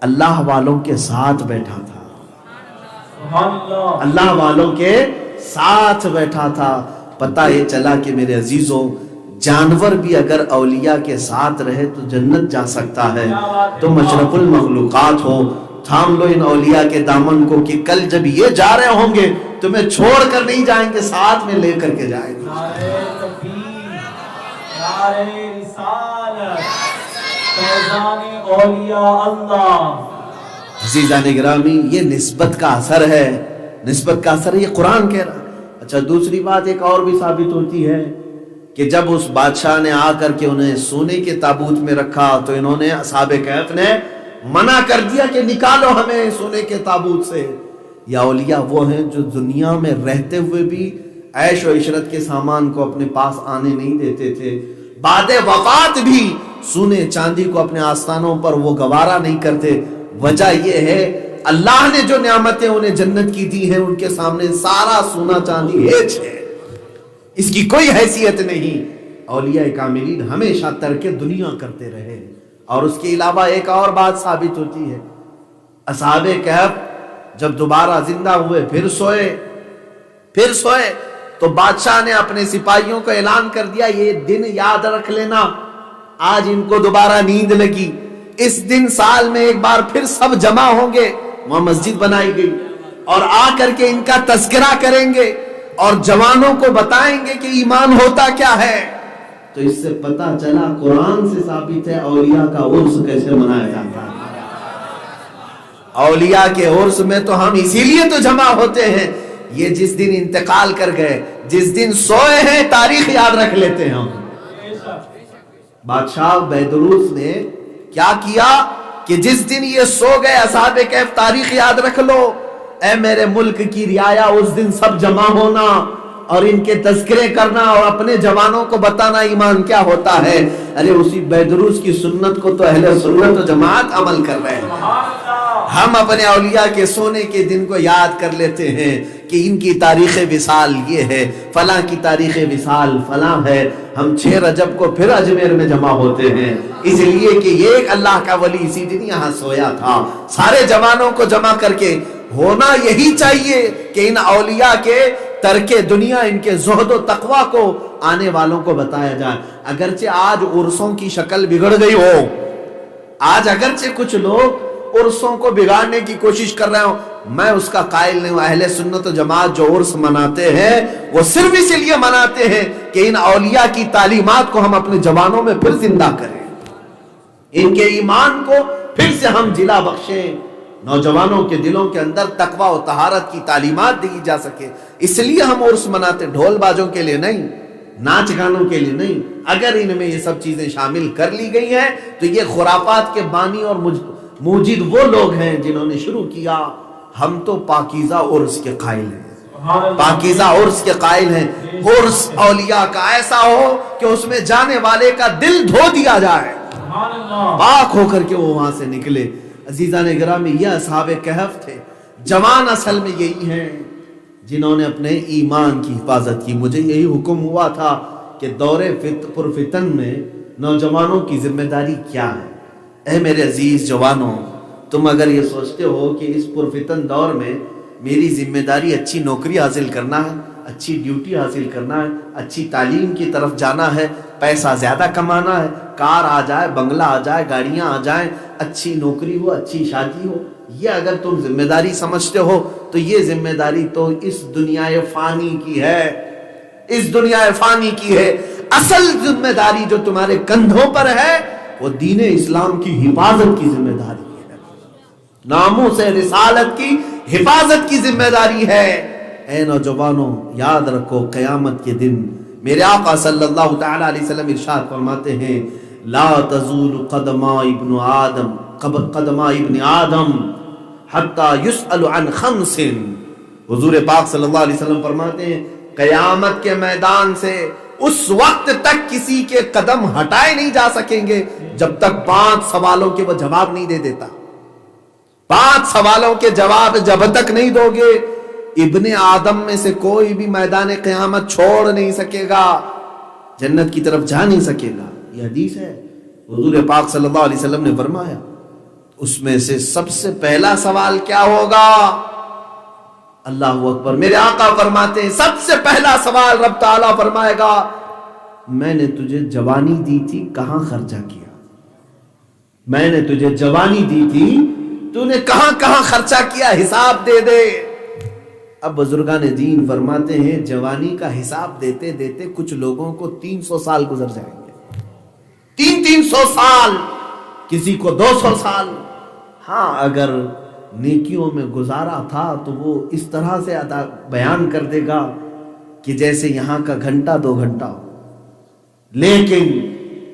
اللہ والوں کے ساتھ بیٹھا تھا، اللہ والوں کے ساتھ بیٹھا تھا۔ پتہ یہ چلا کہ میرے عزیزوں جانور بھی اگر اولیاء کے ساتھ رہے تو جنت جا سکتا ہے۔ تم اشرف المخلوقات ہو، تھام لو ان اولیاء کے دامن کو کہ کل جب یہ جا رہے ہوں گے تمہیں چھوڑ کر نہیں جائیں گے، ساتھ میں لے کر کے جائیں گے۔ نعرہ تکبیر، نعرہ رسالت، فیضان اولیاء اللہ۔ عزیزان گرامی، یہ نسبت کا اثر ہے، نسبت کا اثر ہے، یہ قرآن کہہ رہا ہے۔ اچھا دوسری بات ایک اور بھی ثابت ہوتی ہے کہ جب اس بادشاہ نے آ کر کے انہیں سونے کے تابوت میں رکھا تو انہوں نے اصحاب کہف نے منع کر دیا کہ نکالو ہمیں سونے کے تابوت سے۔ یا اولیاء وہ ہیں جو دنیا میں رہتے ہوئے بھی عیش و عشرت کے سامان کو اپنے پاس آنے نہیں دیتے تھے، بعد وفات بھی سونے چاندی کو اپنے آستانوں پر وہ گوارا نہیں کرتے۔ وجہ یہ ہے اللہ نے جو نعمتیں انہیں جنت کی دی ہیں ان کے سامنے سارا سونا چاندی ہیچ ہے، اس کی کوئی حیثیت نہیں۔ اولیاء کاملین ہمیشہ ترک دنیا کرتے رہے۔ اور اس کے علاوہ ایک اور بات ثابت ہوتی ہے، اصحاب کہف جب دوبارہ زندہ ہوئے پھر سوئے تو بادشاہ نے اپنے سپاہیوں کو اعلان کر دیا یہ دن یاد رکھ لینا، آج ان کو دوبارہ نیند لگی، اس دن سال میں ایک بار پھر سب جمع ہوں گے۔ وہاں مسجد بنائی گئی اور آ کر کے ان کا تذکرہ کریں گے اور جوانوں کو بتائیں گے کہ ایمان ہوتا کیا ہے۔ تو اس سے پتہ چلا قرآن سے ثابت ہے اولیاء کا عرس کیسے منایا جاتا ہے۔ اولیاء کے عرس میں تو ہم اسی لیے تو جمع ہوتے ہیں، یہ جس دن انتقال کر گئے، جس دن سوئے ہیں، تاریخ یاد رکھ لیتے ہیں ہم۔ بادشاہ بیدروس نے کیا کیا کہ جس دن یہ سو گئے اصحاب کہف تاریخ یاد رکھ لو، اے میرے ملک کی رعایا، اس دن سب جمع ہونا اور ان کے تذکرے کرنا اور اپنے جوانوں کو بتانا ایمان کیا ہوتا ہے۔ ارے اسی بیدروس کی سنت کو تو اہل سنت و جماعت عمل کر رہے ہیں۔ ہم اپنے اولیاء کے سونے کے دن کو یاد کر لیتے ہیں کہ ان کی تاریخ وصال یہ ہے، فلاں کی تاریخ وصال فلاں ہے۔ ہم 6 رجب کو پھر اجمیر میں جمع ہوتے ہیں، اس لیے کہ یہ ایک اللہ کا ولی اسی دن یہاں سویا تھا۔ سارے جوانوں کو جمع کر کے ہونا یہی چاہیے کہ ان اولیاء کے ترک دنیا، ان کے زہد و تقوی کو آنے والوں کو بتایا جائے۔ اگرچہ آج عرسوں کی شکل بگڑ گئی ہو، آج اگرچہ کچھ لوگ عرسوں کو بگاڑنے کی کوشش کر رہے ہوں، میں اس کا قائل نہیں ہوں۔ اہل سنت و جماعت جو عرس مناتے ہیں وہ صرف اس لیے مناتے ہیں کہ ان اولیاء کی تعلیمات کو ہم اپنے جوانوں میں پھر زندہ کریں، ان کے ایمان کو پھر سے ہم جلا بخشیں، نوجوانوں کے دلوں کے اندر تقوی و طہارت کی تعلیمات دی جا سکے۔ اس لیے ہم عرس مناتے، ڈھول بازوں کے لیے نہیں، ناچ گانوں کے لیے نہیں۔ اگر ان میں یہ سب چیزیں شامل کر لی گئی ہیں تو یہ خرافات کے بانی اور موجد وہ لوگ ہیں جنہوں نے شروع کیا۔ ہم تو پاکیزہ عرس کے قائل ہیں، پاکیزہ عرس کے قائل ہیں۔ عرس اولیاء کا ایسا ہو کہ اس میں جانے والے کا دل دھو دیا جائے، پاک ہو کر کے وہ وہاں سے نکلے۔ عزیزان گرامی، یہ اصحاب کہف تھے۔ جوان اصل میں یہی ہیں جنہوں نے اپنے ایمان کی حفاظت کی۔ مجھے یہی حکم ہوا تھا کہ دور پرفتن میں نوجوانوں کی ذمہ داری کیا ہے۔ اے میرے عزیز جوانوں، تم اگر یہ سوچتے ہو کہ اس پرفتن دور میں میری ذمہ داری اچھی نوکری حاصل کرنا ہے، اچھی ڈیوٹی حاصل کرنا ہے، اچھی تعلیم کی طرف جانا ہے، پیسہ زیادہ کمانا ہے، کار آ جائے، بنگلہ آ جائے، گاڑیاں آ جائیں، اچھی نوکری ہو، اچھی شادی ہو، یہ اگر تم ذمہ داری سمجھتے ہو تو یہ ذمہ داری تو اس دنیا فانی کی ہے، اس دنیا فانی کی ہے۔ اصل ذمہ داری جو تمہارے کندھوں پر ہے وہ دین اسلام کی حفاظت کی ذمہ داری ہے، ناموس رسالت کی حفاظت کی ذمہ داری ہے۔ اے نوجوانوں، یاد رکھو قیامت کے دن میرے آقا صلی اللہ تعالی علیہ وسلم ارشاد فرماتے ہیں، لا تزول قدما ابن آدم حتی یسأل عن خمس۔ حضور پاک صلی اللہ علیہ وسلم فرماتے ہیں قیامت کے میدان سے اس وقت تک کسی کے قدم ہٹائے نہیں جا سکیں گے جب تک 5 سوالوں کے وہ جواب نہیں دے دیتا۔ 5 سوالوں کے جواب جب تک نہیں دو گے، ابن آدم میں سے کوئی بھی میدان قیامت چھوڑ نہیں سکے گا، جنت کی طرف جا نہیں سکے گا۔ یہ حدیث ہے، حضور پاک صلی اللہ علیہ وسلم نے فرمایا۔ اس میں سے سب سے پہلا سوال کیا ہوگا؟ اللہ اکبر، میرے آقا فرماتے ہیں سب سے پہلا سوال رب تعالیٰ فرمائے گا، میں نے تجھے جوانی دی تھی، کہاں خرچہ کیا؟ میں نے تجھے جوانی دی تھی، تو نے کہاں کہاں خرچہ کیا، حساب دے دے۔ اب بزرگان دین فرماتے ہیں جوانی کا حساب دیتے دیتے کچھ لوگوں کو 300 سال گزر جائیں گے، 300 سال، کسی کو 200 سال۔ ہاں اگر نیکیوں میں گزارا تھا تو وہ اس طرح سے بیان کر دے گا کہ جیسے یہاں کا گھنٹہ 2 گھنٹہ ہو، لیکن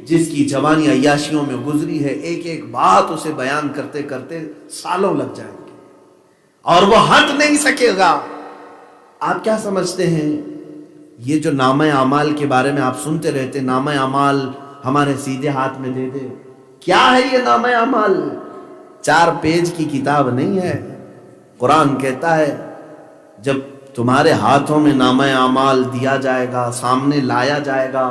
جس کی جوانی عیاشیوں میں گزری ہے، ایک ایک بات اسے بیان کرتے کرتے سالوں لگ جائیں گے اور وہ ہٹ نہیں سکے گا۔ آپ کیا سمجھتے ہیں یہ جو نامہ اعمال کے بارے میں آپ سنتے رہتے، نامہ اعمال ہمارے سیدھے ہاتھ میں دے دے، کیا ہے یہ نامہ اعمال؟ 4 پیج کی کتاب نہیں ہے۔ قرآن کہتا ہے جب تمہارے ہاتھوں میں نامہ اعمال دیا جائے گا، سامنے لایا جائے گا،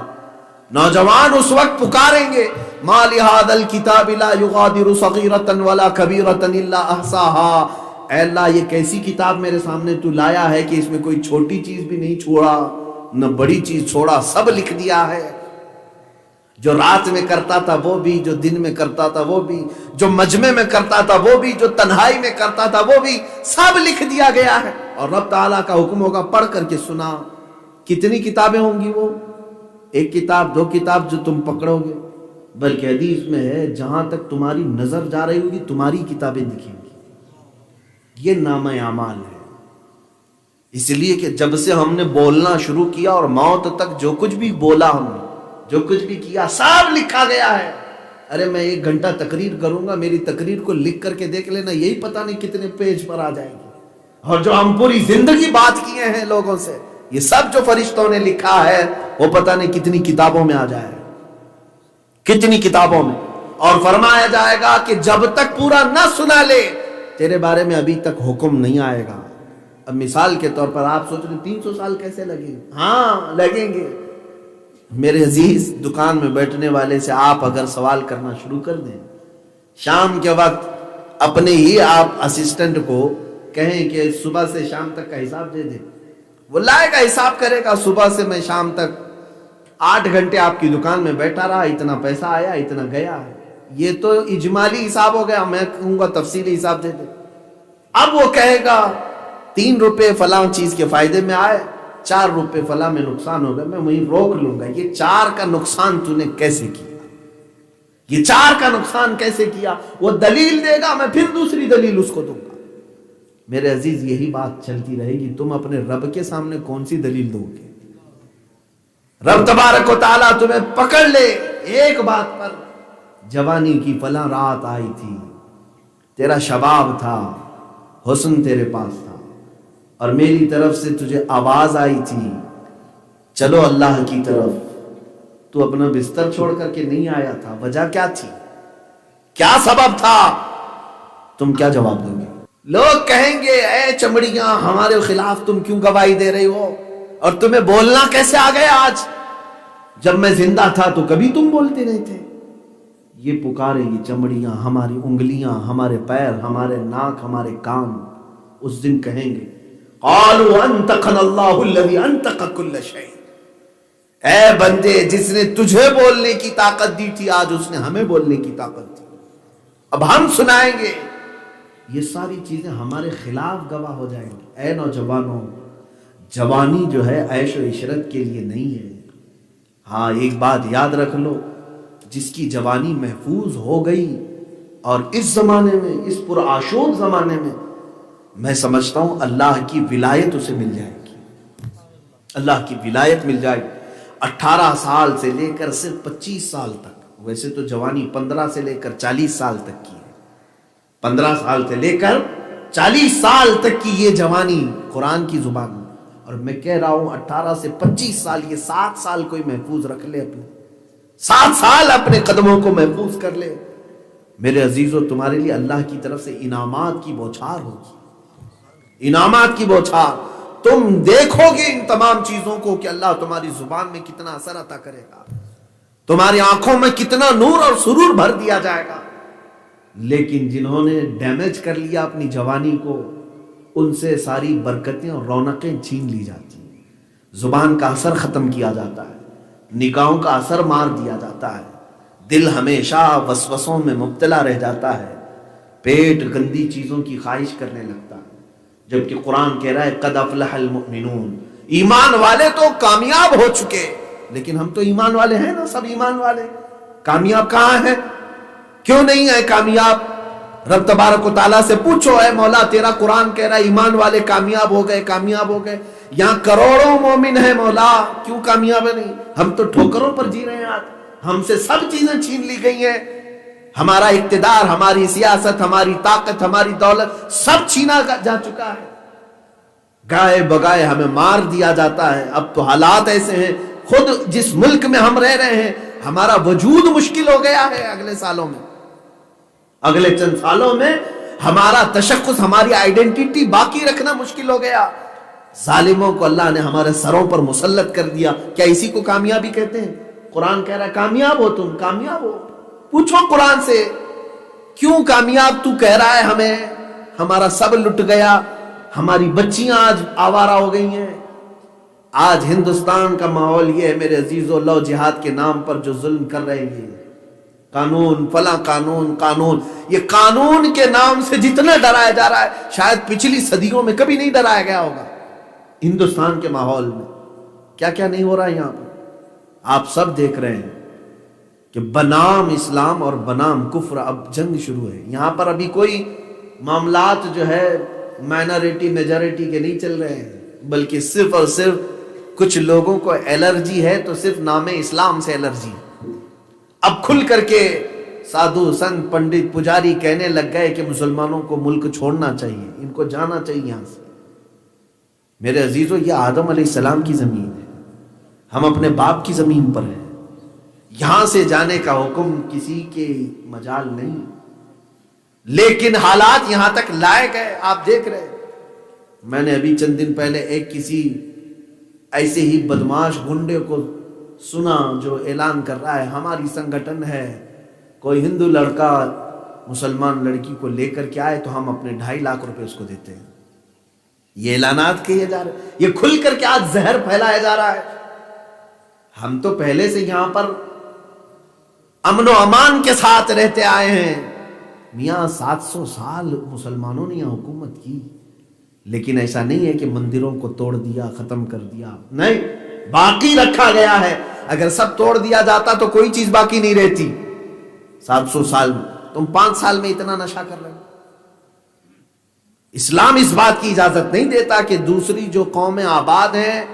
نوجوان اس وقت پکاریں گے ما لہذا الکتاب لا یغادر صغیرۃ ولا کبیرۃ الا احصاها، اے اللہ یہ کیسی کتاب میرے سامنے تو لایا ہے کہ اس میں کوئی چھوٹی چیز بھی نہیں چھوڑا نہ بڑی چیز چھوڑا، سب لکھ دیا ہے۔ جو رات میں کرتا تھا وہ بھی، جو دن میں کرتا تھا وہ بھی، جو مجمع میں کرتا تھا وہ بھی، جو تنہائی میں کرتا تھا وہ بھی، سب لکھ دیا گیا ہے۔ اور رب تعالیٰ کا حکم ہوگا پڑھ کر کے سنا۔ کتنی کتابیں ہوں گی وہ؟ 1 کتاب 2 کتاب جو تم پکڑو گے، بلکہ حدیث میں ہے جہاں تک تمہاری نظر جا رہی ہوگی تمہاری کتابیں دکھیں گی۔ یہ نامہ اعمال ہے۔ اس لیے کہ جب سے ہم نے بولنا شروع کیا اور موت تک جو کچھ بھی بولا، ہم نے جو کچھ بھی کیا، سب لکھا گیا ہے۔ ارے میں 1 گھنٹہ تقریر کروں گا، میری تقریر کو لکھ کر کے دیکھ لینا، یہی پتہ نہیں کتنے پیج پر آ جائے گی۔ اور جو ہم پوری زندگی بات کیے ہیں لوگوں سے، یہ سب جو فرشتوں نے لکھا ہے وہ پتہ نہیں کتنی کتابوں میں آ جائے، کتنی کتابوں میں۔ اور فرمایا جائے گا کہ جب تک پورا نہ سنا لے تیرے بارے میں ابھی تک حکم نہیں آئے گا۔ اب مثال کے طور پر آپ سوچ رہے 300 سال کیسے لگیں؟ ہاں لگیں گے۔ میرے عزیز، دکان میں بیٹھنے والے سے آپ اگر سوال کرنا شروع کر دیں، شام کے وقت اپنے ہی آپ اسسٹنٹ کو کہیں کہ صبح سے شام تک کا حساب دے دیں، وہ لائے گا، حساب کرے گا، صبح سے میں شام تک 8 گھنٹے آپ کی دکان میں بیٹھا رہا، اتنا پیسہ آیا، اتنا گیا ہے. یہ تو اجمالی حساب ہو گیا، میں کہوں گا تفصیلی حساب دے دے. اب وہ کہے گا 3 روپے فلاں چیز کے فائدے میں آئے، 4 روپے فلاں میں نقصان ہو گیا، میں وہیں روک لوں گا. یہ 4 کا نقصان تو نے کیسے کیا؟ یہ 4 کا نقصان کیسے کیا؟ وہ دلیل دے گا، میں پھر دوسری دلیل اس کو دوں گا. میرے عزیز یہی بات چلتی رہے گی. تم اپنے رب کے سامنے کون سی دلیل دو گے؟ رب تبارک و تعالیٰ تمہیں پکڑ لے ایک بات پر، جوانی کی فلاں رات آئی تھی، تیرا شباب تھا، حسن تیرے پاس تھا، اور میری طرف سے تجھے آواز آئی تھی چلو اللہ کی طرف، تو اپنا بستر چھوڑ کر کے نہیں آیا تھا. وجہ کیا تھی؟ کیا سبب تھا؟ تم کیا جواب دو گے؟ لوگ کہیں گے اے چمڑیاں ہمارے خلاف تم کیوں گواہی دے رہی ہو، اور تمہیں بولنا کیسے آ گیا آج؟ جب میں زندہ تھا تو کبھی تم بولتے نہیں تھے. یہ پکارے گی چمڑیاں، ہماری انگلیاں، ہمارے پیر، ہمارے ناک، ہمارے کان. اس دن کہیں گے قالوا انطقنا اللہ الذی انطق کل شیء. اے بندے، جس نے تجھے بولنے کی طاقت دی تھی آج اس نے ہمیں بولنے کی طاقت دی، اب ہم سنائیں گے. یہ ساری چیزیں ہمارے خلاف گواہ ہو جائیں گی. اے نوجوانوں، جوانی جو ہے عیش و عشرت کے لیے نہیں ہے. ہاں ایک بات یاد رکھ لو، جس کی جوانی محفوظ ہو گئی اور اس زمانے میں، اس پرآشوب زمانے میں، میں سمجھتا ہوں اللہ کی ولایت اسے مل جائے گی. اللہ کی ولایت مل جائے گی. 18 سال سے لے کر صرف 25 سال تک، ویسے تو جوانی 15 سے لے کر 40 سال تک کی ہے. 15 سال سے لے کر 40 سال تک کی یہ جوانی قرآن کی زبان میں. اور میں کہہ رہا ہوں 18 سے 25 سال، یہ 7 سال کوئی محفوظ رکھ لے، اپنے 7 سال اپنے قدموں کو محفوظ کر لے. میرے عزیزو، تمہارے لیے اللہ کی طرف سے انعامات کی بوچھار ہوگی، انعامات کی بوچھار. تم دیکھو گے ان تمام چیزوں کو کہ اللہ تمہاری زبان میں کتنا اثر عطا کرے گا، تمہاری آنکھوں میں کتنا نور اور سرور بھر دیا جائے گا. لیکن جنہوں نے ڈیمیج کر لیا اپنی جوانی کو، ان سے ساری برکتیں اور رونقیں چھین لی جاتی ہیں. زبان کا اثر ختم کیا جاتا ہے، نگاہوں کا اثر مار دیا جاتا ہے، دل ہمیشہ وسوسوں میں مبتلا رہ جاتا ہے، پیٹ گندی چیزوں کی خواہش کرنے لگتا ہے. جبکہ قرآن کہہ رہا ہے قد افلح المؤمنون، ایمان والے تو کامیاب ہو چکے. لیکن ہم تو ایمان والے ہیں نا، سب ایمان والے. کامیاب کہاں ہیں؟ کیوں نہیں ہے کامیاب؟ رب تبارک و تعالیٰ سے پوچھو، اے مولا تیرا قرآن کہہ رہا ہے ایمان والے کامیاب ہو گئے، کامیاب ہو گئے. یہاں کروڑوں مومن ہیں مولا، کیوں کامیاب نہیں؟ ہم تو ٹھوکروں پر جی رہے ہیں آج. ہم سے سب چیزیں چھین لی گئی ہیں، ہمارا اقتدار، ہماری سیاست، ہماری طاقت، ہماری دولت، سب چھینا جا چکا ہے. گائے بگائے ہمیں مار دیا جاتا ہے. اب تو حالات ایسے ہیں، خود جس ملک میں ہم رہ رہے ہیں ہمارا وجود مشکل ہو گیا ہے. اگلے سالوں میں، اگلے چند سالوں میں ہمارا تشخص، ہماری آئیڈینٹی باقی رکھنا مشکل ہو گیا. ظالموں کو اللہ نے ہمارے سروں پر مسلط کر دیا. کیا اسی کو کامیابی کہتے ہیں؟ قرآن کہہ رہا ہے کامیاب ہو تم، کامیاب ہو. پوچھو قرآن سے کیوں کامیاب تو کہہ رہا ہے ہمیں؟ ہمارا سب لٹ گیا، ہماری بچیاں آج آوارہ ہو گئی ہیں. آج ہندوستان کا ماحول یہ ہے میرے عزیزو، لو جہاد کے نام پر جو ظلم کر رہے ہیں، قانون فلاں قانون، قانون، یہ قانون کے نام سے جتنا ڈرایا جا رہا ہے شاید پچھلی صدیوں میں کبھی نہیں ڈرایا گیا ہوگا. ہندوستان کے ماحول میں کیا کیا نہیں ہو رہا ہے یہاں پر، آپ سب دیکھ رہے ہیں کہ بنام اسلام اور بنام کفر اب جنگ شروع ہے. یہاں پر ابھی کوئی معاملات جو ہے مائنورٹی میجورٹی کے نہیں چل رہے ہیں، بلکہ صرف اور صرف کچھ لوگوں کو الرجی ہے تو صرف نام اسلام سے الرجی. اب کھل کر کے سادھو سنت پنڈت پجاری کہنے لگ گئے کہ مسلمانوں کو ملک چھوڑنا چاہیے، ان کو جانا چاہیے یہاں سے. میرے عزیزو، یہ آدم علیہ السلام کی زمین ہے، ہم اپنے باپ کی زمین پر ہیں. یہاں سے جانے کا حکم کسی کے مجال نہیں، لیکن حالات یہاں تک لائے گئے. آپ دیکھ رہے، میں نے ابھی چند دن پہلے ایک کسی ایسے ہی بدماش گنڈے کو سنا جو اعلان کر رہا ہے ہماری سنگٹھن ہے، کوئی ہندو لڑکا مسلمان لڑکی کو لے کر کے آئے تو ہم اپنے 2.5 لاکھ روپے اس کو دیتے ہیں. یہ اعلانات کیے جا رہے ہیں، یہ کھل کر کے آج زہر پھیلایا جا رہا ہے۔ ہم تو پہلے سے یہاں پر امن و امان کے ساتھ رہتے آئے ہیں۔ میاں 700 سال مسلمانوں نے یہاں حکومت کی، لیکن ایسا نہیں ہے کہ مندروں کو توڑ دیا، ختم کر دیا، نہیں، باقی رکھا گیا ہے۔ اگر سب توڑ دیا جاتا تو کوئی چیز باقی نہیں رہتی۔ 700 سال میں تم 5 سال میں اتنا نشہ کر رہے ہو۔ اسلام اس بات کی اجازت نہیں دیتا کہ دوسری جو قومیں آباد ہیں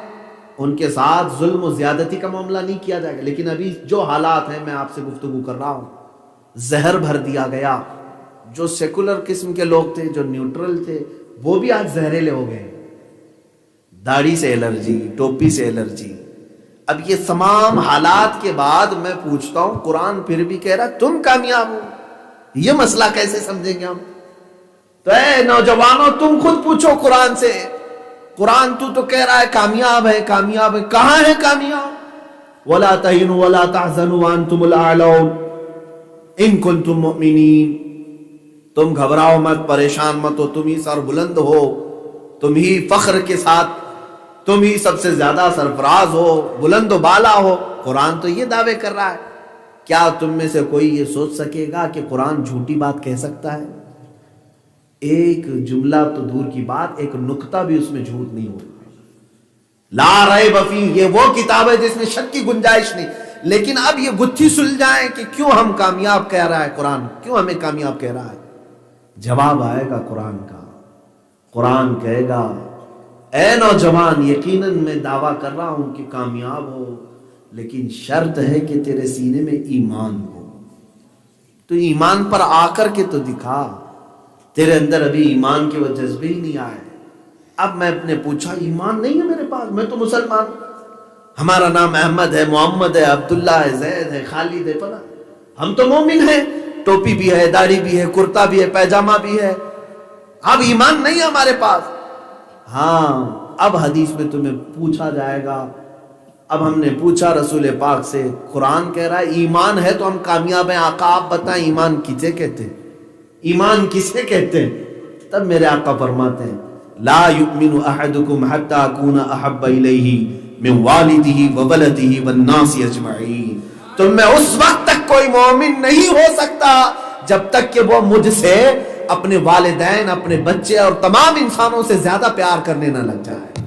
ان کے ساتھ ظلم و زیادتی کا معاملہ نہیں کیا جائے گا، لیکن ابھی جو حالات ہیں، میں آپ سے گفتگو کر رہا ہوں، زہر بھر دیا گیا۔ جو سیکولر قسم کے لوگ تھے، جو نیوٹرل تھے، وہ بھی آج زہریلے ہو گئے۔ داڑھی سے الرجی، ٹوپی سے الرجی۔ اب یہ تمام حالات کے بعد میں پوچھتا ہوں، قرآن پھر بھی کہہ رہا تم کامیاب ہو، یہ مسئلہ کیسے سمجھیں گے ہم؟ تو اے نوجوانوں، تم خود پوچھو قرآن سے۔ قرآن تو کہہ رہا ہے کامیاب ہے، کامیاب ہے، کہاں ہے کامیاب؟ وَلَا تَهِنُوا وَلَا تَحْزَنُوا وَأَنْتُمُ الْأَعْلَوْنَ إِن كُنتُم مُؤْمِنِينَ۔ تم گھبراؤ مت، پریشان مت ہو، تم ہی سر بلند ہو، تم ہی فخر کے ساتھ، تم ہی سب سے زیادہ سرفراز ہو، بلند و بالا ہو۔ قرآن تو یہ دعوے کر رہا ہے۔ کیا تم میں سے کوئی یہ سوچ سکے گا کہ قرآن جھوٹی بات کہہ سکتا ہے؟ ایک جملہ تو دور کی بات، ایک نقطہ بھی اس میں جھوٹ نہیں ہوگا۔ لا ریب فیہ، یہ وہ کتاب ہے جس میں شک کی گنجائش نہیں۔ لیکن اب یہ گتھی سلجھائیں کہ کیوں ہم کامیاب کہہ رہا ہے قرآن، کیوں ہمیں کامیاب کہہ رہا ہے؟ جواب آئے گا قرآن کا۔ قرآن کہے گا اے نوجوان، یقیناً میں دعویٰ کر رہا ہوں کہ کامیاب ہو، لیکن شرط ہے کہ تیرے سینے میں ایمان ہو۔ تو ایمان پر آ کر کے تو دکھا، تیرے اندر ابھی ایمان کے وہ جذبے ہی نہیں آئے۔ اب میں نے پوچھا ایمان نہیں ہے میرے پاس، میں تو مسلمان ہوں، ہمارا نام احمد ہے، محمد ہے، عبداللہ ہے، زید ہے، خالد ہے، فلاں، ہم تو مومن ہیں، ٹوپی بھی ہے، داڑھی بھی ہے، کرتا بھی ہے، پیجامہ بھی ہے، اب ایمان نہیں ہے ہمارے پاس۔ ہاں، اب حدیث میں تمہیں پوچھا جائے گا۔ اب ہم نے پوچھا رسول پاک سے، قرآن کہہ رہا ہے ایمان ہے تو ہم کامیاب ہیں، آقا آپ بتائیں ایمان کسے کہتے ہیں؟ ایمان کسے کہتے ہیں؟ تب میرے آقا فرماتے ہیں لا یؤمن احدکم حتی اکون احب الیہ من والدہ وولدہ والناس اجمعین۔ تم میں اس وقت تک کوئی مومن نہیں ہو سکتا جب تک کہ وہ مجھ سے اپنے والدین، اپنے بچے اور تمام انسانوں سے زیادہ پیار کرنے نہ لگ جائے۔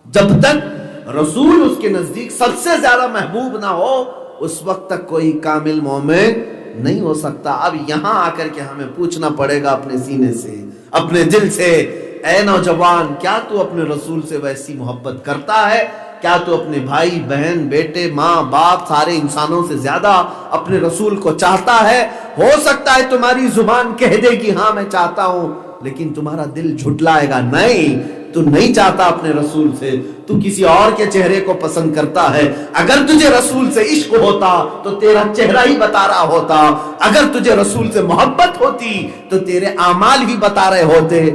جب تک رسول اس کے نزدیک سب سے زیادہ محبوب نہ ہو، اس وقت تک کوئی کامل مومن نہیں ہو سکتا۔ اب یہاں آ کر کے ہمیں پوچھنا پڑے گا اپنے سینے سے، اپنے دل سے، اے نوجوان، کیا تو اپنے رسول سے ویسی محبت کرتا ہے؟ کیا تو اپنے بھائی بہن، بیٹے، ماں باپ، سارے انسانوں سے زیادہ اپنے رسول کو چاہتا ہے؟ ہو سکتا ہے تمہاری زبان کہہ دے کہ ہاں میں چاہتا ہوں، لیکن تمہارا دل جھٹلائے گا، نہیں، تو نہیں چاہتا اپنے رسول سے، تو کسی اور کے چہرے کو پسند کرتا ہے۔ اگر تجھے رسول سے عشق ہوتا تو تیرا چہرہ ہی بتا رہا ہوتا، اگر تجھے رسول سے محبت ہوتی تو تیرے اعمال بھی بتا رہے ہوتے۔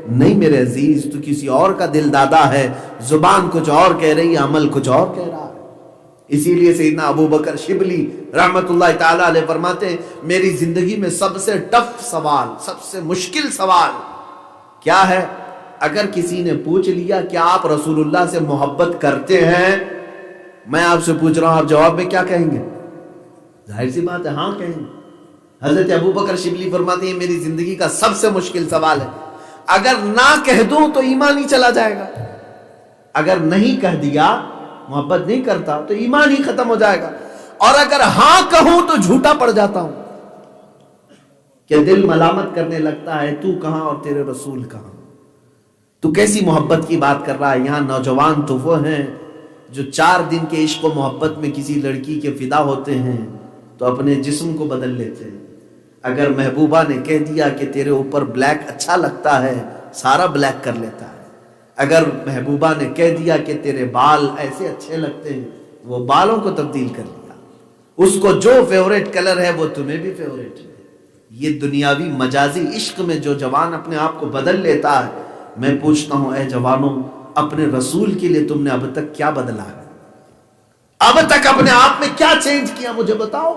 نہیں میرے عزیز، تو کسی اور کا دل دادا ہے، زبان کچھ اور کہہ رہی ہے، عمل کچھ اور کہہ رہا ہے۔ اسی لیے سیدنا ابو بکر شبلی رحمت اللہ تعالیٰ علیہ فرماتے ہیں میری زندگی میں سب سے ٹف سوال، سب سے مشکل سوال کیا ہے؟ اگر کسی نے پوچھ لیا کہ آپ رسول اللہ سے محبت کرتے ہیں، میں آپ سے پوچھ رہا ہوں، آپ جواب میں کیا کہیں گے؟ ظاہر سی بات ہے ہاں کہیں گے۔ حضرت ابو بکر شبلی فرماتے ہیں میری زندگی کا سب سے مشکل سوال ہے، اگر نہ کہہ دوں تو ایمان ہی چلا جائے گا، اگر نہیں کہہ دیا، محبت نہیں کرتا تو ایمان ہی ختم ہو جائے گا، اور اگر ہاں کہوں تو جھوٹا پڑ جاتا ہوں، کہ دل ملامت کرنے لگتا ہے تو کہاں اور تیرے رسول کہاں؟ تو کیسی محبت کی بات کر رہا ہے؟ یہاں نوجوان تو وہ ہیں جو 4 دن کے عشق و محبت میں کسی لڑکی کے فدا ہوتے ہیں تو اپنے جسم کو بدل لیتے ہیں۔ اگر محبوبہ نے کہہ دیا کہ تیرے اوپر بلیک اچھا لگتا ہے، سارا بلیک کر لیتا ہے۔ اگر محبوبہ نے کہہ دیا کہ تیرے بال ایسے اچھے لگتے ہیں، وہ بالوں کو تبدیل کر لیا۔ اس کو جو فیوریٹ کلر ہے وہ تمہیں بھی فیوریٹ ہے۔ یہ دنیاوی مجازی عشق میں جو جوان اپنے آپ کو بدل لیتا ہے، میں پوچھتا ہوں اے جوانوں، اپنے رسول کے لیے تم نے اب تک کیا بدلا ہے؟ اب تک اپنے آپ میں کیا چینج کیا؟ مجھے بتاؤ۔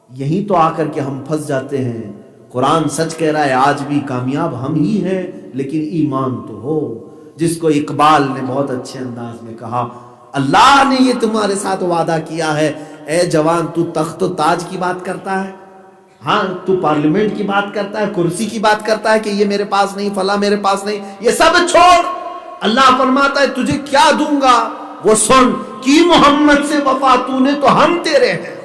یہی تو آ کر کے ہم پھنس جاتے ہیں۔ قرآن سچ کہہ رہا ہے، آج بھی کامیاب ہم ہی ہیں، لیکن ایمان تو ہو. جس کو اقبال نے بہت اچھے انداز میں کہا، اللہ نے یہ تمہارے ساتھ وعدہ کیا ہے، اے جوان تو تخت و تاج کی بات کرتا ہے، ہاں تو پارلیمنٹ کی بات کرتا ہے، کرسی کی بات کرتا ہے کہ یہ میرے پاس نہیں، فلاں میرے پاس نہیں، یہ سب چھوڑ. اللہ فرماتا ہے تجھے کیا دوں گا وہ سن، کی محمد سے وفا تو نے تو ہم تیرے ہیں.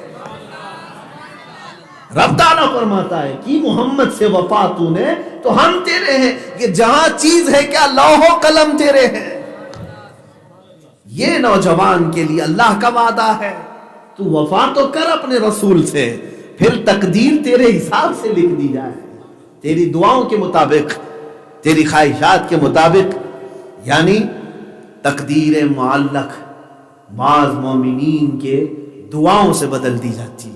رب تعالیٰ فرماتا ہے کہ محمد سے وفا تو نے تو ہم تیرے ہیں. یہ جہاں چیز ہے کیا لوح و قلم تیرے ہیں. یہ نوجوان کے لیے اللہ کا وعدہ ہے، تو وفا تو کر اپنے رسول سے، پھر تقدیر تیرے حساب سے لکھ دی جائے، تیری دعاؤں کے مطابق، تیری خواہشات کے مطابق. یعنی تقدیر معلق بعض مومنین کے دعاؤں سے بدل دی جاتی ہے.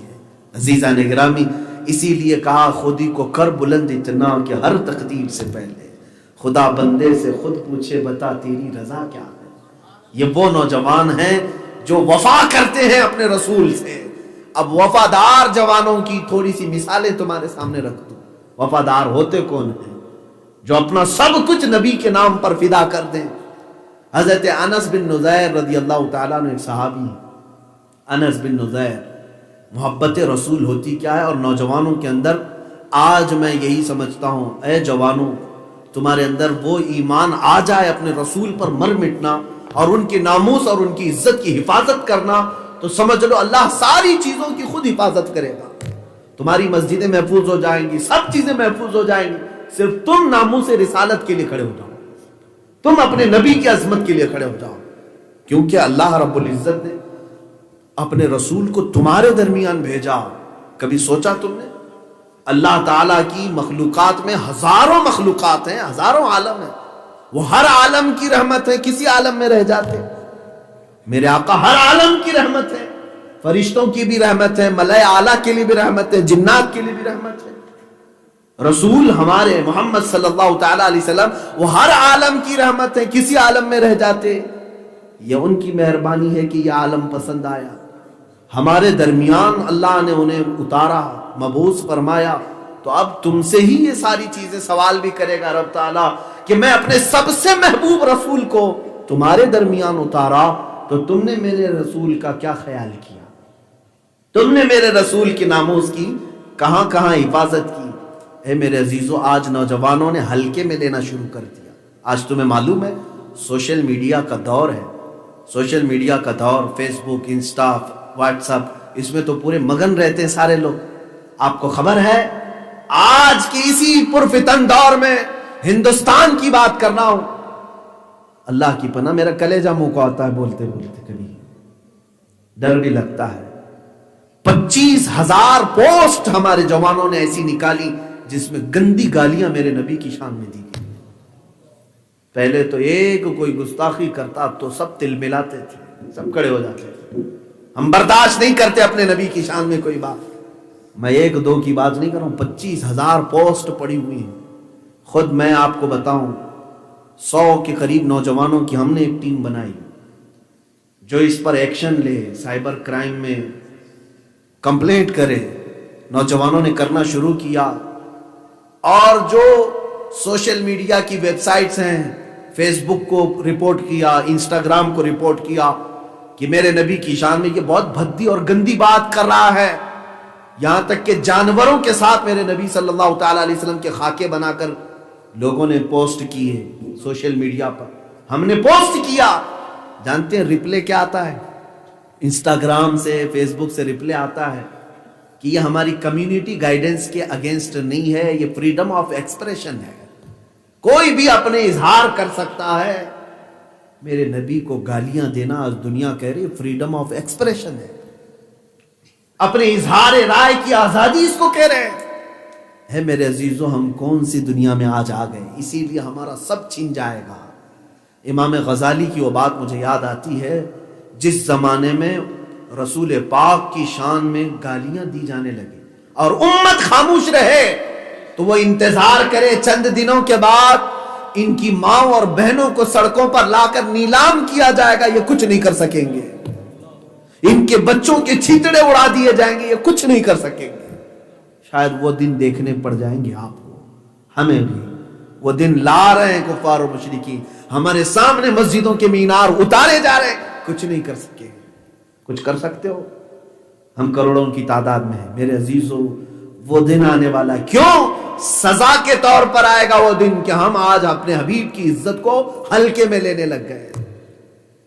عزیزان گرامی، اسی لیے کہا خودی کو کر بلند اتنا کہ ہر تقدیر سے پہلے خدا بندے سے خود پوچھے بتا تیری رضا کیا ہے. یہ وہ نوجوان ہیں جو وفا کرتے ہیں اپنے رسول سے. اب وفادار جوانوں کی تھوڑی سی مثالیں تمہارے سامنے رکھ دوں. وفادار ہوتے کون ہیں؟ جو اپنا سب کچھ نبی کے نام پر فدا کر دیں. حضرت انس بن نذیر رضی اللہ تعالیٰ عنہ ایک صحابی ہیں. انس بن نذیر، محبت رسول ہوتی کیا ہے. اور نوجوانوں کے اندر آج میں یہی سمجھتا ہوں، اے جوانوں تمہارے اندر وہ ایمان آ جائے اپنے رسول پر مر مٹنا اور ان کے ناموس اور ان کی عزت کی حفاظت کرنا، تو سمجھ لو اللہ ساری چیزوں کی خود حفاظت کرے گا. تمہاری مسجدیں محفوظ ہو جائیں گی، سب چیزیں محفوظ ہو جائیں گی، صرف تم ناموس رسالت کے لیے کھڑے ہو جاؤ، تم اپنے نبی کی عظمت کے لیے کھڑے ہو جاؤ. کیونکہ اللہ رب العزت نے اپنے رسول کو تمہارے درمیان بھیجا. کبھی سوچا تم نے؟ اللہ تعالیٰ کی مخلوقات میں ہزاروں مخلوقات ہیں، ہزاروں عالم ہیں، وہ ہر عالم کی رحمت ہے. کسی عالم میں رہ جاتے، میرے آقا ہر عالم کی رحمت ہے. فرشتوں کی بھی رحمت ہے، ملائے اعلیٰ کے لیے بھی رحمت ہے، جنات کے لیے بھی رحمت ہے. رسول ہمارے محمد صلی اللہ تعالیٰ علیہ وسلم وہ ہر عالم کی رحمت ہے. کسی عالم میں رہ جاتے، یہ ان کی مہربانی ہے کہ یہ عالم پسند آیا. ہمارے درمیان اللہ نے انہیں اتارا، مبعوث فرمایا. تو اب تم سے ہی یہ ساری چیزیں سوال بھی کرے گا رب تعالیٰ کہ میں اپنے سب سے محبوب رسول کو تمہارے درمیان اتارا، تو تم نے میرے رسول کا کیا خیال کیا؟ تم نے میرے رسول کی ناموس کی کہاں کہاں حفاظت کی؟ اے میرے عزیزو، آج نوجوانوں نے ہلکے میں لینا شروع کر دیا. آج تمہیں معلوم ہے سوشل میڈیا کا دور ہے، سوشل میڈیا کا دور، فیس بک، انسٹا، واٹس ایپ، اس میں تو پورے مگن رہتے ہیں سارے لوگ. آپ کو خبر ہے آج کی اسی پرفتن دور میں ہندوستان کی بات کر رہا ہوں، اللہ کی پناہ میرا کلیجہ منہ کو آتا ہے بولتے بولتے، کبھی ڈر بھی لگتا ہے. 25,000 پوسٹ ہمارے جوانوں نے ایسی نکالی جس میں گندی گالیاں میرے نبی کی شان میں دی گئی. پہلے تو ایک کوئی گستاخی کرتا، اب تو سب تل ملاتے تھے، سب کھڑے ہو جاتے تھے. ہم برداشت نہیں کرتے اپنے نبی کی شان میں کوئی بات. میں ایک دو کی بات نہیں کر رہا ہوں، 25,000 پوسٹ پڑی ہوئی ہیں. خود میں آپ کو بتاؤں 100 کے قریب نوجوانوں کی ہم نے ایک ٹیم بنائی جو اس پر ایکشن لے، سائبر کرائم میں کمپلینٹ کرے. نوجوانوں نے کرنا شروع کیا. اور جو سوشل میڈیا کی ویب سائٹس ہیں، فیس بک کو رپورٹ کیا، انسٹاگرام کو رپورٹ کیا کہ میرے نبی کی شان میں یہ بہت بھدی اور گندی بات کر رہا ہے. یہاں تک کہ جانوروں کے ساتھ میرے نبی صلی اللہ تعالیٰ علیہ وسلم کے خاکے بنا کر لوگوں نے پوسٹ کیے سوشل میڈیا پر. ہم نے پوسٹ کیا، جانتے ہیں رپلے کیا آتا ہے؟ انسٹاگرام سے، فیس بک سے رپلے آتا ہے کہ یہ ہماری کمیونٹی گائیڈنس کے اگینسٹ نہیں ہے، یہ فریڈم آف ایکسپریشن ہے، کوئی بھی اپنے اظہار کر سکتا ہے. میرے نبی کو گالیاں دینا آج دنیا کہہ رہی ہے فریڈم آف ایکسپریشن ہے، اپنے اظہار رائے کی آزادی اس کو کہہ رہے ہیں. میرے عزیزو، ہم کون سی دنیا میں آج آ گئے؟ اسی لیے ہمارا سب چھین جائے گا. امام غزالی کی وہ بات مجھے یاد آتی ہے، جس زمانے میں رسول پاک کی شان میں گالیاں دی جانے لگی اور امت خاموش رہے، تو وہ انتظار کرے چند دنوں کے بعد ان کی ماں اور بہنوں کو سڑکوں پر لا کر نیلام کیا جائے گا، یہ کچھ نہیں کر سکیں گے. ان کے بچوں کے چھیتڑے اڑا دیے جائیں گے، یہ کچھ نہیں کر سکیں گے. شاید وہ دن دیکھنے پڑ جائیں گے آپ کو، ہمیں بھی۔ وہ دن لا رہے ہیں کفار و مشرکین، ہمارے سامنے مسجدوں کے مینار اتارے جا رہے ہیں، کچھ نہیں کر سکے۔ کچھ کر سکتے ہو؟ ہم کروڑوں کی تعداد میں ہیں میرے عزیزو، وہ دن آنے والا ہے۔ کیوں؟ سزا کے طور پر آئے گا وہ دن کہ ہم آج اپنے حبیب کی عزت کو ہلکے میں لینے لگ گئے،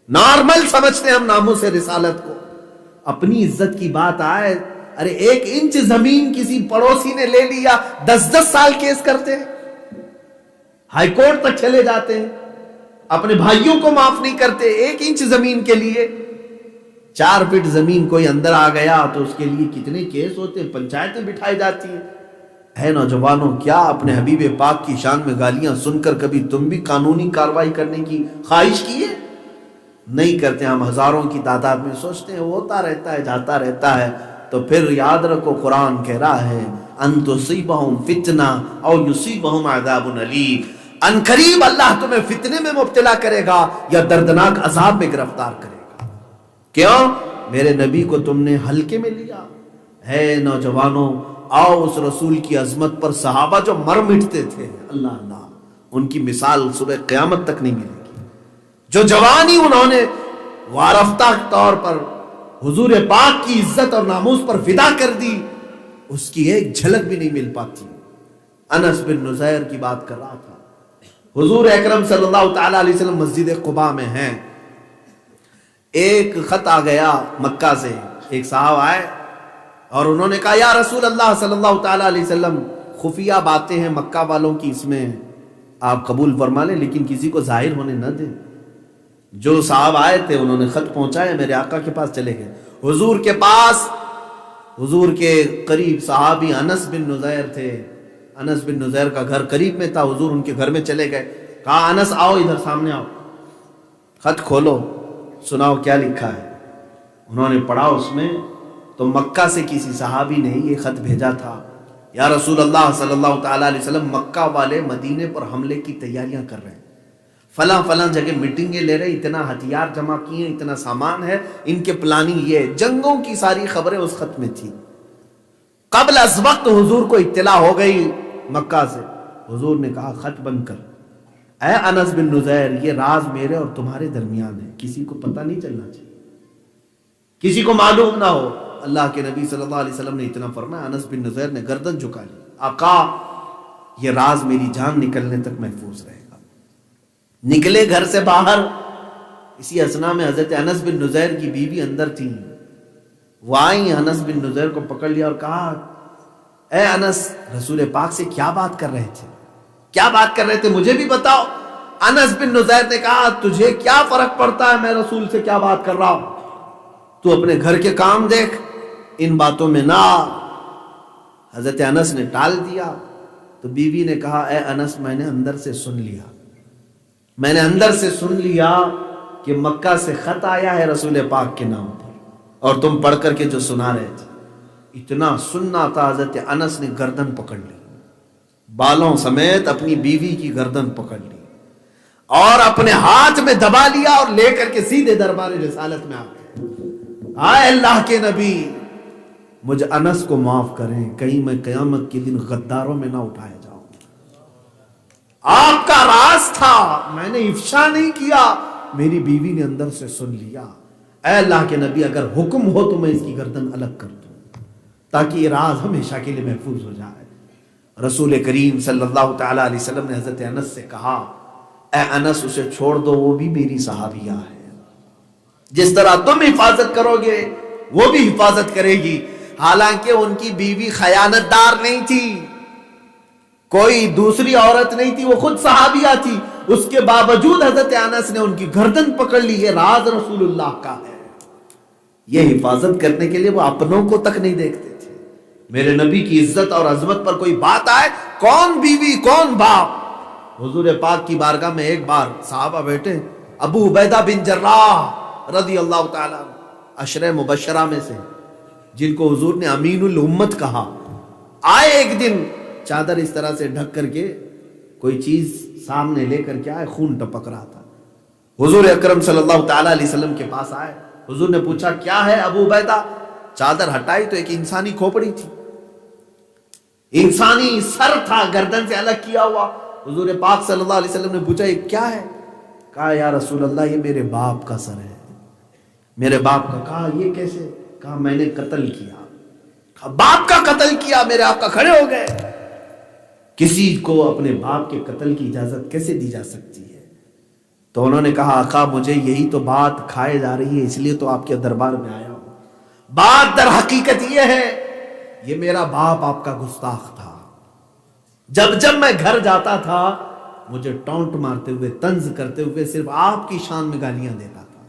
نارمل سمجھتے ہیں ہم ناموس رسالت کو۔ اپنی عزت کی بات آئے، ارے 1 انچ زمین کسی پڑوسی نے لے لیا 10 سال کیس کرتے ہیں، ہائی کورٹ تک چلے جاتے ہیں، اپنے بھائیوں کو معاف نہیں کرتے 1 انچ زمین کے لیے۔ 4 فٹ زمین کوئی اندر آ گیا تو اس کے لیے کتنے کیس ہوتے ہیں، پنچایتیں بٹھائی جاتی ہیں۔ اے نوجوانوں، کیا اپنے حبیب پاک کی شان میں گالیاں سن کر کبھی تم بھی قانونی کارروائی کرنے کی خواہش کی ہے؟ نہیں کرتے۔ ہم ہزاروں کی تعداد میں سوچتے ہیں وہ ہوتا رہتا ہے، جاتا رہتا ہے۔ تو پھر یاد رکھو، قرآن کہہ رہا ہے ان تصیبہم فتنہ او یصیبہم عذاب علیم، ان قریب اللہ تمہیں فتنے میں مبتلا کرے گا یا دردناک عذاب میں گرفتار کرے گا۔ کیوں؟ میرے نبی کو تم نے ہلکے میں لیا۔ ہے نوجوانوں، آؤ اس رسول کی عظمت پر، صحابہ جو مر مٹتے تھے، اللہ اللہ، ان کی مثال صبح قیامت تک نہیں ملے گی۔ جو جوانی انہوں نے وارفتہ طور پر حضور پاک کی عزت اور ناموس پر فدا کر دی، اس کی ایک جھلک بھی نہیں مل پاتی۔ انس بن نزیر کی بات کر رہا تھا، حضور اکرم صلی اللہ تعالی علیہ وسلم مسجد قباء میں ہیں، ایک خط آ گیا مکہ سے، ایک صاحب آئے اور انہوں نے کہا یا رسول اللہ صلی اللہ تعالی علیہ وسلم، خفیہ باتیں ہیں مکہ والوں کی، اس میں آپ قبول فرما لیں لیکن کسی کو ظاہر ہونے نہ دیں۔ جو صاحب آئے تھے انہوں نے خط پہنچایا، میرے آقا کے پاس چلے گئے، حضور کے پاس، حضور کے قریب صحابی انس بن نزیر تھے، انس بن نزیر کا گھر قریب میں تھا، حضور ان کے گھر میں چلے گئے، کہا انس آؤ ادھر سامنے آؤ، خط کھولو، سناؤ کیا لکھا ہے۔ انہوں نے پڑھا، اس میں تو مکہ سے کسی صحابی نے یہ خط بھیجا تھا، یا رسول اللہ صلی اللہ تعالی علیہ وسلم، مکہ والے مدینے پر حملے کی تیاریاں کر رہے ہیں، فلاں فلاں جگہ میٹنگیں لے رہے، اتنا ہتھیار جمع کیے، اتنا سامان ہے، ان کے پلاننگ یہ، جنگوں کی ساری خبریں اس خط میں تھی۔ قبل از وقت حضور کو اطلاع ہو گئی مکہ سے، حضور نے کہا خط بند کر، اے انس بن نزیر، یہ راز میرے اور تمہارے درمیان ہے، کسی کو پتہ نہیں چلنا چاہیے، کسی کو معلوم نہ ہو۔ اللہ کے نبی صلی اللہ علیہ وسلم نے اتنا فرمایا، انس بن نزیر نے گردن جھکا لی، آقا یہ راز میری جان نکلنے تک محفوظ رہے گا۔ نکلے گھر سے باہر، اسی اثنا میں حضرت انس بن نزیر کی بیوی اندر تھی، وہ آئیں، انس بن نزیر کو پکڑ لیا اور کہا اے انس، رسول پاک سے کیا بات کر رہے تھے، کیا بات کر رہے تھے، مجھے بھی بتاؤ۔ انس بن نزیر نے کہا تجھے کیا فرق پڑتا ہے میں رسول سے کیا بات کر رہا ہوں، تو اپنے گھر کے کام دیکھ، ان باتوں میں نہ آ۔ حضرت انس نے ٹال دیا، تو بیوی نے کہا اے انس، میں نے اندر سے سن لیا، میں نے اندر سے سن لیا کہ مکہ سے خط آیا ہے رسول پاک کے نام پر، اور تم پڑھ کر کے جو سنا رہے تھے، اتنا سننا تھا۔ حضرت انس نے گردن پکڑ لی، بالوں سمیت اپنی بیوی کی گردن پکڑ لی اور اپنے ہاتھ میں دبا لیا اور لے کر کے سیدھے دربار رسالت میں آ گئے، آئے اللہ کے نبی، مجھ انس کو معاف کریں، کہیں میں قیامت کے دن غداروں میں نہ اٹھایا جاؤں۔ آپ کا راز تھا، میں نے افشا نہیں کیا، میری بیوی نے اندر سے سن لیا۔ اے اللہ کے نبی، اگر حکم ہو تو میں اس کی گردن الگ کر دوں تاکہ یہ راز ہمیشہ کے لیے محفوظ ہو جائے۔ رسول کریم صلی اللہ تعالی علیہ وسلم نے حضرت انس سے کہا اے انس، اسے چھوڑ دو، وہ بھی میری صحابیہ ہے، جس طرح تم حفاظت کرو گے وہ بھی حفاظت کرے گی۔ حالانکہ ان کی بیوی خیانت دار نہیں تھی، کوئی دوسری عورت نہیں تھی، وہ خود صحابیہ تھی، اس کے باوجود حضرت انس نے ان کی گردن پکڑ لی، یہ راز رسول اللہ کا ہے۔ یہ حفاظت کرنے کے لیے وہ اپنوں کو تک نہیں دیکھتے تھے۔ میرے نبی کی عزت اور عظمت پر کوئی بات آئے، کون بیوی کون باپ۔ حضور پاک کی بارگاہ میں ایک بار صحابہ بیٹھے، ابو عبیدہ بن جراح رضی اللہ تعالیٰ عشرہ مبشرہ میں سے، جن کو حضور نے امین الامت کہا، آئے ایک دن چادر اس طرح سے ڈھک کر کے، کوئی چیز سامنے لے کر کے آئے، خون ٹپک رہا تھا۔ حضور اکرم صلی اللہ تعالی علیہ وسلم کے پاس آئے، حضور نے پوچھا کیا ہے ابو عبیدہ، چادر ہٹائی تو ایک انسانی کھوپڑی تھی۔ انسانی سر تھا گردن سے الگ کیا ہوا. حضور پاک صلی اللہ علیہ وسلم نے پوچھا یہ کیا ہے؟ کہا یا رسول اللہ یہ میرے باپ کا سر ہے. میرے باپ کا. کہا یہ کیسے؟ کہا میں نے قتل کیا. کہا باپ کا قتل کیا؟ میرے آقا کھڑے ہو گئے. کسی کو اپنے باپ کے قتل کی اجازت کیسے دی جا سکتی ہے؟ تو انہوں نے کہا آقا مجھے یہی تو بات کھائے جا رہی ہے، اس لیے تو آپ کے دربار میں آیا ہوں. بات در حقیقت یہ ہے یہ میرا باپ آپ کا گستاخ تھا. جب میں گھر جاتا تھا مجھے ٹونٹ مارتے ہوئے طنز کرتے ہوئے صرف آپ کی شان میں گالیاں دیتا تھا،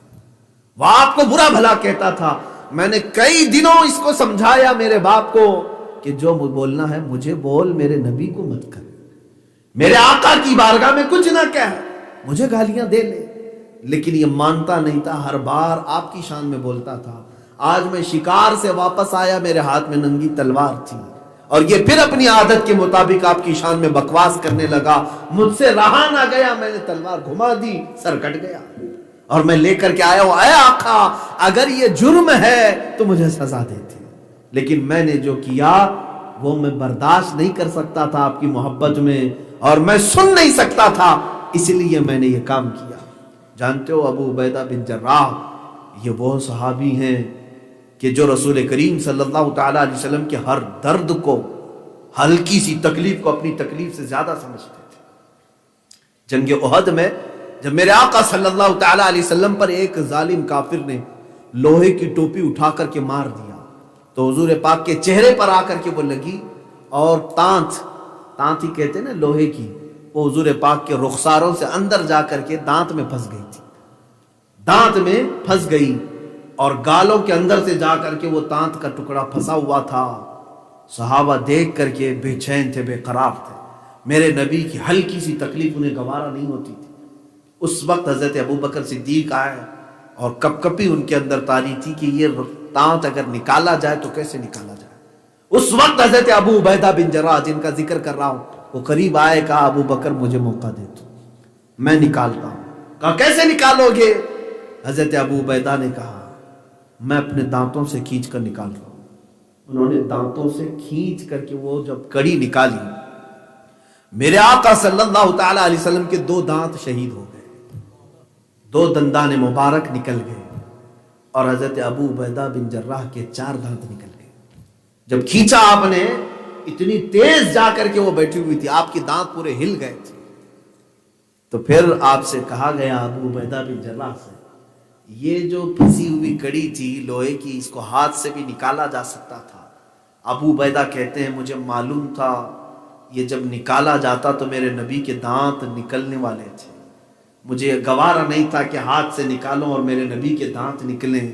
وہ آپ کو برا بھلا کہتا تھا. میں نے کئی دنوں اس کو سمجھایا میرے باپ کو کہ جو بولنا ہے مجھے بول، میرے نبی کو مت کر، میرے آقا کی بارگاہ میں کچھ نہ کہہ، مجھے گالیاں دے لے. لیکن یہ مانتا نہیں تھا، ہر بار آپ کی شان میں بولتا تھا. آج میں شکار سے واپس آیا، میرے ہاتھ میں ننگی تلوار تھی اور یہ پھر اپنی عادت کے مطابق آپ کی شان میں بکواس کرنے لگا. مجھ سے رہا نہ گیا، میں نے تلوار گھما دی، سر کٹ گیا اور میں لے کر کے آیا ہوں. اے آقا اگر یہ جرم ہے تو مجھے سزا دیتے، لیکن میں نے جو کیا وہ میں برداشت نہیں کر سکتا تھا آپ کی محبت میں، اور میں سن نہیں سکتا تھا، اس لیے میں نے یہ کام کیا. جانتے ہو ابو عبیدہ بن جراح یہ وہ صحابی ہیں کہ جو رسول کریم صلی اللہ تعالی علیہ وسلم کے ہر درد کو، ہلکی سی تکلیف کو اپنی تکلیف سے زیادہ سمجھتے تھے. جنگ احد میں جب میرے آقا صلی اللہ تعالی علیہ وسلم پر ایک ظالم کافر نے لوہے کی ٹوپی اٹھا کر کے مار دیا تو حضور پاک کے چہرے پر آ کر کے وہ لگی اور تانت ہی کہتے ہیں نا لوہے کی، وہ حضور پاک کے رخساروں سے اندر جا کر کے دانت میں پھنس گئی تھی. دانت میں پھنس گئی اور گالوں کے اندر سے جا کر کے وہ دانت کا ٹکڑا پھنسا ہوا تھا. صحابہ دیکھ کر کے بے چین تھے، بے قرار تھے. میرے نبی کی ہلکی سی تکلیف انہیں گوارا نہیں ہوتی تھی. اس وقت حضرت ابو بکر صدیق آئے اور کپ کپی ان کے اندر تاری تھی کہ یہ دانت اگر نکالا جائے تو کیسے نکالا جائے. اس وقت حضرت ابو عبیدہ بن جراح جن کا ذکر کر رہا ہوں وہ قریب آئے، کہا ابو بکر مجھے موقع دے تو میں نکالتا ہوں. کہا کیسے نکالو گے؟ حضرت ابو عبیدہ نے کہا میں اپنے دانتوں سے کھینچ کر نکال رہا ہوں. انہوں نے دانتوں سے کھینچ کر کے وہ جب کڑی نکالی، میرے آقا صلی اللہ تعالی علیہ وسلم کے 2 دانت شہید ہو گئے، 2 دندان مبارک نکل گئے، اور حضرت ابو عبیدہ بن جراح کے 4 دانت نکل گئے. جب کھینچا آپ نے اتنی تیز جا کر کے وہ بیٹھی ہوئی تھی، آپ کے دانت پورے ہل گئے تھے. تو پھر آپ سے کہا گیا ابو عبیدہ بن جراح سے یہ جو پھنسی ہوئی کڑی تھی لوہے کی، اس کو ہاتھ سے بھی نکالا جا سکتا تھا. ابو عبیدہ کہتے ہیں مجھے معلوم تھا یہ جب نکالا جاتا تو میرے نبی کے دانت نکلنے والے تھے، مجھے گوارا نہیں تھا کہ ہاتھ سے نکالوں اور میرے نبی کے دانت نکلیں.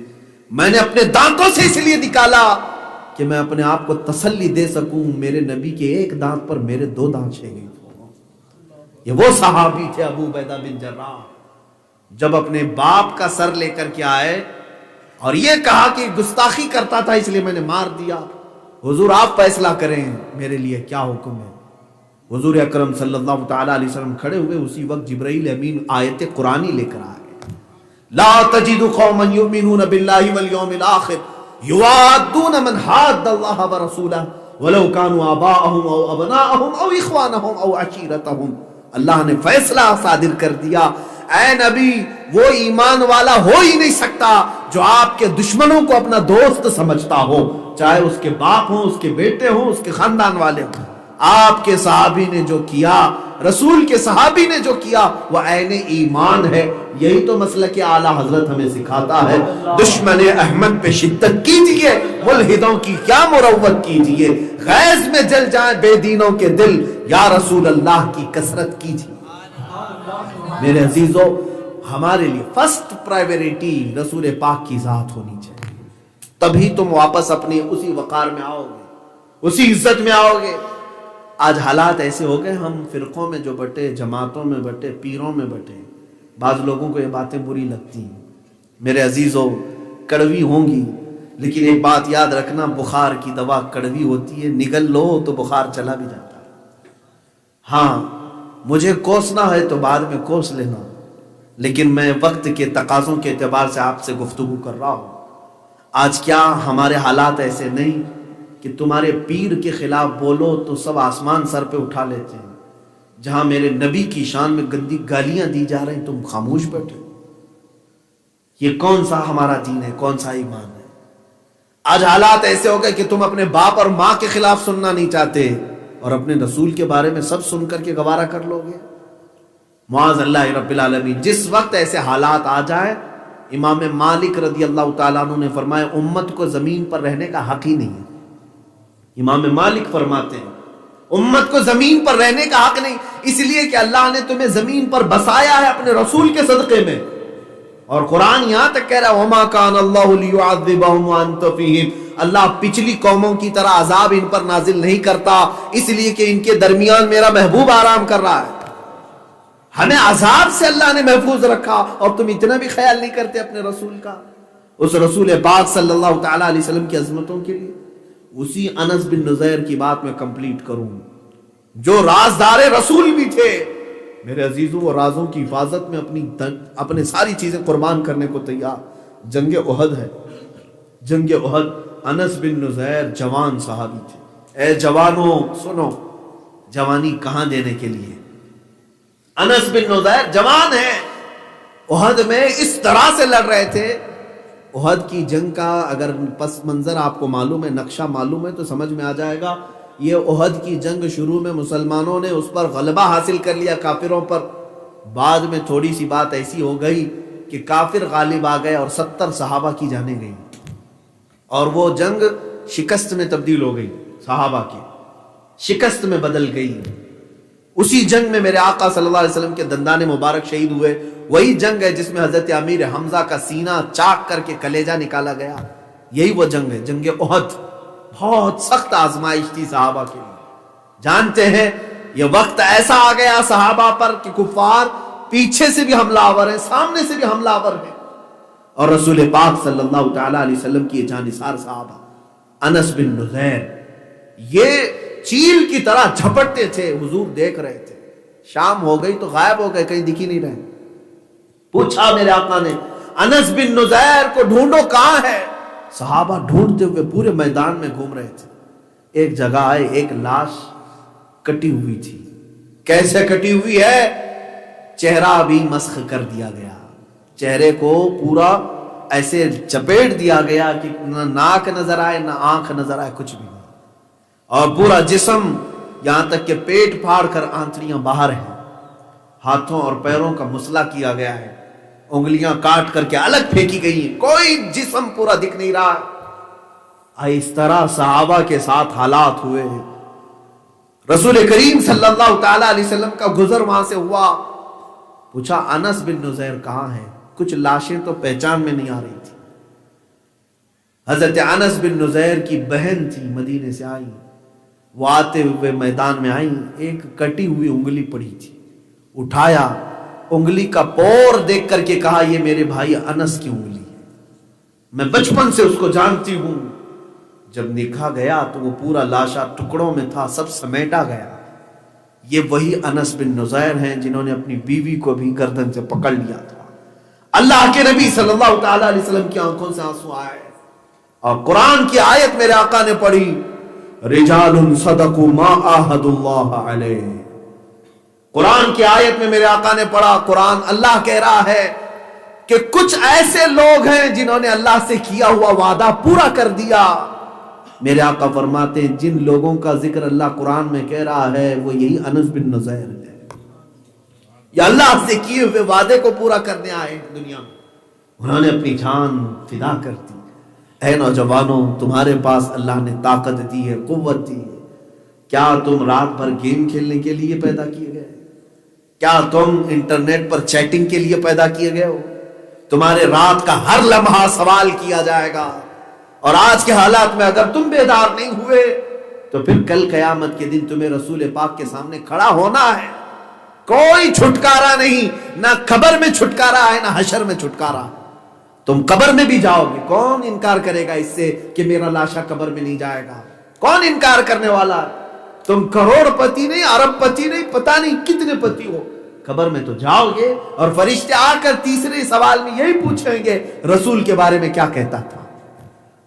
میں نے اپنے دانتوں سے اس لیے نکالا کہ میں اپنے آپ کو تسلی دے سکوں میرے نبی کے 1 دانت پر میرے 2 دانت شہید ہو. یہ وہ صحابی تھے ابو عبیدہ بن جراح جب اپنے باپ کا سر لے کر کے آئے اور یہ کہا کہ گستاخی کرتا تھا اس لیے میں نے مار دیا. حضور آپ فیصلہ کریں میرے لیے کیا حکم ہے. حضور اکرم صلی اللہ تعالی علیہ وسلم کھڑے ہوئے، اسی وقت جبرائیل امین آیت قرآنی لے کر آئے. لا تجد قوما یؤمنون باللہ والیوم الآخر یوادون من حاد اللہ ورسولہ ولو كانوا آباءهم او ابناءهم او اخوانهم او عشیرتهم. اللہ نے فیصلہ صادر کر دیا، اے نبی وہ ایمان والا ہو ہی نہیں سکتا جو آپ کے دشمنوں کو اپنا دوست سمجھتا ہو، چاہے اس کے باپ ہوں، اس کے بیٹے ہوں، اس کے خاندان والے ہوں. آپ کے صحابی نے جو کیا، رسول کے صحابی نے جو کیا وہ عین ایمان ہے. یہی تو مسلک اعلیٰ حضرت ہمیں سکھاتا ہے. دشمن احمد پہ شدت کیجئے، ملحدوں کی کیا مروت کیجئے، غیظ میں جل جائیں بے دینوں کے دل، یا رسول اللہ کی کثرت کیجئے. میرے عزیزو ہمارے لیے فرسٹ پرائیوریٹی رسول پاک کی ذات ہونی چاہیے، تبھی تم واپس اپنی اسی وقار میں آؤ گے، اسی عزت میں آؤ گے. آج حالات ایسے ہو گئے، ہم فرقوں میں جو بٹے، جماعتوں میں بٹے، پیروں میں بٹے. بعض لوگوں کو یہ باتیں بری لگتی ہیں، میرے عزیزو کڑوی ہوں گی، لیکن ایک بات یاد رکھنا، بخار کی دوا کڑوی ہوتی ہے، نگل لو تو بخار چلا بھی جاتا ہے. ہاں مجھے کوسنا ہے تو بعد میں کوس لینا، لیکن میں وقت کے تقاضوں کے اعتبار سے آپ سے گفتگو کر رہا ہوں. آج کیا ہمارے حالات ایسے نہیں کہ تمہارے پیر کے خلاف بولو تو سب آسمان سر پہ اٹھا لیتے ہیں، جہاں میرے نبی کی شان میں گندی گالیاں دی جا رہی ہیں تم خاموش بیٹھے۔ یہ کون سا ہمارا دین ہے، کون سا ایمان ہے؟ آج حالات ایسے ہو گئے کہ تم اپنے باپ اور ماں کے خلاف سننا نہیں چاہتے اور اپنے رسول کے بارے میں سب سن کر کے گوارا کر لو گے۔ معاذ اللہ رب العالمین۔ جس وقت ایسے حالات آ جائیں، امام مالک رضی اللہ تعالیٰ عنہ نے فرمایا امت کو زمین پر رہنے کا حق ہی نہیں ہے۔ امام مالک فرماتے ہیں امت کو زمین پر رہنے کا حق نہیں، اس لیے کہ اللہ نے تمہیں زمین پر بسایا ہے اپنے رسول کے صدقے میں، اور قرآن یہاں تک کہہ رہا ہے وَمَا كَانَ اللَّهُ لِيُعَذِّبَهُمْ وَأَنْتَ فِيهِمْ، اللہ پچھلی قوموں کی طرح عذاب ان پر نازل نہیں کرتا اس لیے کہ ان کے درمیان میرا محبوب آرام کر رہا ہے۔ ہمیں عذاب سے اللہ نے محفوظ رکھا اور تم اتنا بھی خیال نہیں کرتے اپنے رسول کا، اس رسول پاک صلی اللہ تعالی علیہ وسلم کی عظمتوں کے لیے۔ اسی انس بن نذیر کی بات میں کمپلیٹ کروں، جو رازدار رسول بھی تھے، میرے عزیزوں وہ رازوں کی حفاظت میں اپنے ساری چیزیں قربان کرنے کو تیار۔ جنگ احد ہے، جنگ احد، انس بن نذیر جوان صحابی تھے۔ اے جوانوں سنو، جوانی کہاں دینے کے لیے؟ انس بن نذیر جوان ہے، احد میں اس طرح سے لڑ رہے تھے۔ احد کی جنگ کا اگر پس منظر آپ کو معلوم ہے، نقشہ معلوم ہے تو سمجھ میں آ جائے گا۔ یہ احد کی جنگ شروع میں مسلمانوں نے اس پر غلبہ حاصل کر لیا کافروں پر، بعد میں تھوڑی سی بات ایسی ہو گئی کہ کافر غالب آ گئے اور 70 صحابہ کی جانیں گئی، اور وہ جنگ شکست میں تبدیل ہو گئی، صحابہ کی شکست میں بدل گئی۔ اسی جنگ میں میرے آقا صلی اللہ علیہ وسلم کے دندان مبارک شہید ہوئے۔ وہی جنگ ہے جس میں حضرت امیر حمزہ کا سینہ چاک کر کے کلیجہ نکالا گیا۔ یہی وہ جنگ ہے، جنگ احد۔ بہت سخت آزمائش تھی صحابہ کے لیے۔ جانتے ہیں یہ وقت ایسا آ گیا صحابہ پر کہ کفار پیچھے سے بھی حملہ آور ہیں، سامنے سے بھی حملہ آور ہیں، اور رسول پاک صلی اللہ تعالی علیہ وسلم کی جانثار صحابہ انس بن نذیر یہ چیل کی طرح جھپٹتے تھے، حضور دیکھ رہے تھے۔ شام ہو گئی تو غائب ہو گئے، کہیں دکھ ہی نہیں رہے۔ پوچھا میرے آقا نے انس بن نذیر کو ڈھونڈو کہاں ہے؟ صحابہ ڈھونڈتے ہوئے پورے میدان میں گھوم رہے تھے۔ ایک جگہ آئے، ایک لاش کٹی ہوئی تھی۔ کیسے کٹی ہوئی ہے؟ چہرہ بھی مسخ کر دیا گیا، چہرے کو پورا ایسے چپیٹ دیا گیا کہ نہ ناک نظر آئے نہ آنکھ نظر آئے، کچھ بھی نہیں، اور پورا جسم یہاں تک کہ پیٹ پھاڑ کر آنتڑیاں باہر ہیں، ہاتھوں اور پیروں کا مسئلہ کیا گیا ہے، انگلیاں کاٹ کر کے الگ پھینکی گئی ہیں، کوئی جسم پورا دکھ نہیں رہا۔ اس طرح صحابہ کے ساتھ حالات ہوئے۔ رسول کریم صلی اللہ تعالی علیہ وسلم کا گزر وہاں سے ہوا۔ پوچھا انس بن نذیر کہاں ہے؟ کچھ لاشیں تو پہچان میں نہیں آ رہی تھی۔ حضرت انس بن نذیر کی بہن تھی، مدینے سے آئی، وہ آتے ہوئے میدان میں آئی، ایک کٹی ہوئی انگلی پڑی تھی، اٹھایا، انگلی کا پور دیکھ کر کے کہا یہ میرے بھائی انس کی انگلی ہے، میں بچپن سے اس کو جانتی ہوں۔ جب نکھا گیا تو وہ پورا لاشا ٹکڑوں میں تھا، سب سمیٹا گیا۔ یہ وہی انس بن نذیر ہیں جنہوں نے اپنی بیوی کو بھی گردن سے پکڑ لیا تھا۔ اللہ کے نبی صلی اللہ تعالی علیہ وسلم کی آنکھوں سے آنسو آئے، اور قرآن کی آیت میرے آقا نے پڑھی، رجال صدقوا ما عاهدوا اللہ علیہ۔ قرآن کی آیت میں میرے آقا نے پڑھا، قرآن اللہ کہہ رہا ہے کہ کچھ ایسے لوگ ہیں جنہوں نے اللہ سے کیا ہوا وعدہ پورا کر دیا۔ میرے آقا فرماتے ہیں جن لوگوں کا ذکر اللہ قرآن میں کہہ رہا ہے وہ یہی انس بن نذیر ہے، یا اللہ سے کیے ہوئے وعدے کو پورا کرنے آئے دنیا میں، انہوں نے اپنی جان فدا کر دی۔ اے نوجوانوں، تمہارے پاس اللہ نے طاقت دی ہے، قوت دی ہے، کیا تم رات بھر گیم کھیلنے کے لیے پیدا کیے گئے؟ کیا تم انٹرنیٹ پر چیٹنگ کے لیے پیدا کیے گئے ہو؟ تمہارے رات کا ہر لمحہ سوال کیا جائے گا، اور آج کے حالات میں اگر تم بیدار نہیں ہوئے تو پھر کل قیامت کے دن تمہیں رسول پاک کے سامنے کھڑا ہونا ہے۔ کوئی چھٹکارا نہیں، نہ قبر میں چھٹکارا ہے نہ حشر میں چھٹکارا۔ تم قبر میں بھی جاؤ گے، کون انکار کرے گا اس سے کہ میرا لاشا قبر میں نہیں جائے گا؟ کون انکار کرنے والا ہے؟ تم کروڑ پتی نہیں، ارب پتی نہیں، پتہ نہیں کتنے پتی ہو، قبر میں تو جاؤ گے، اور فرشتے آ کر تیسرے سوال میں یہی پوچھیں گے رسول کے بارے میں کیا کہتا تھا۔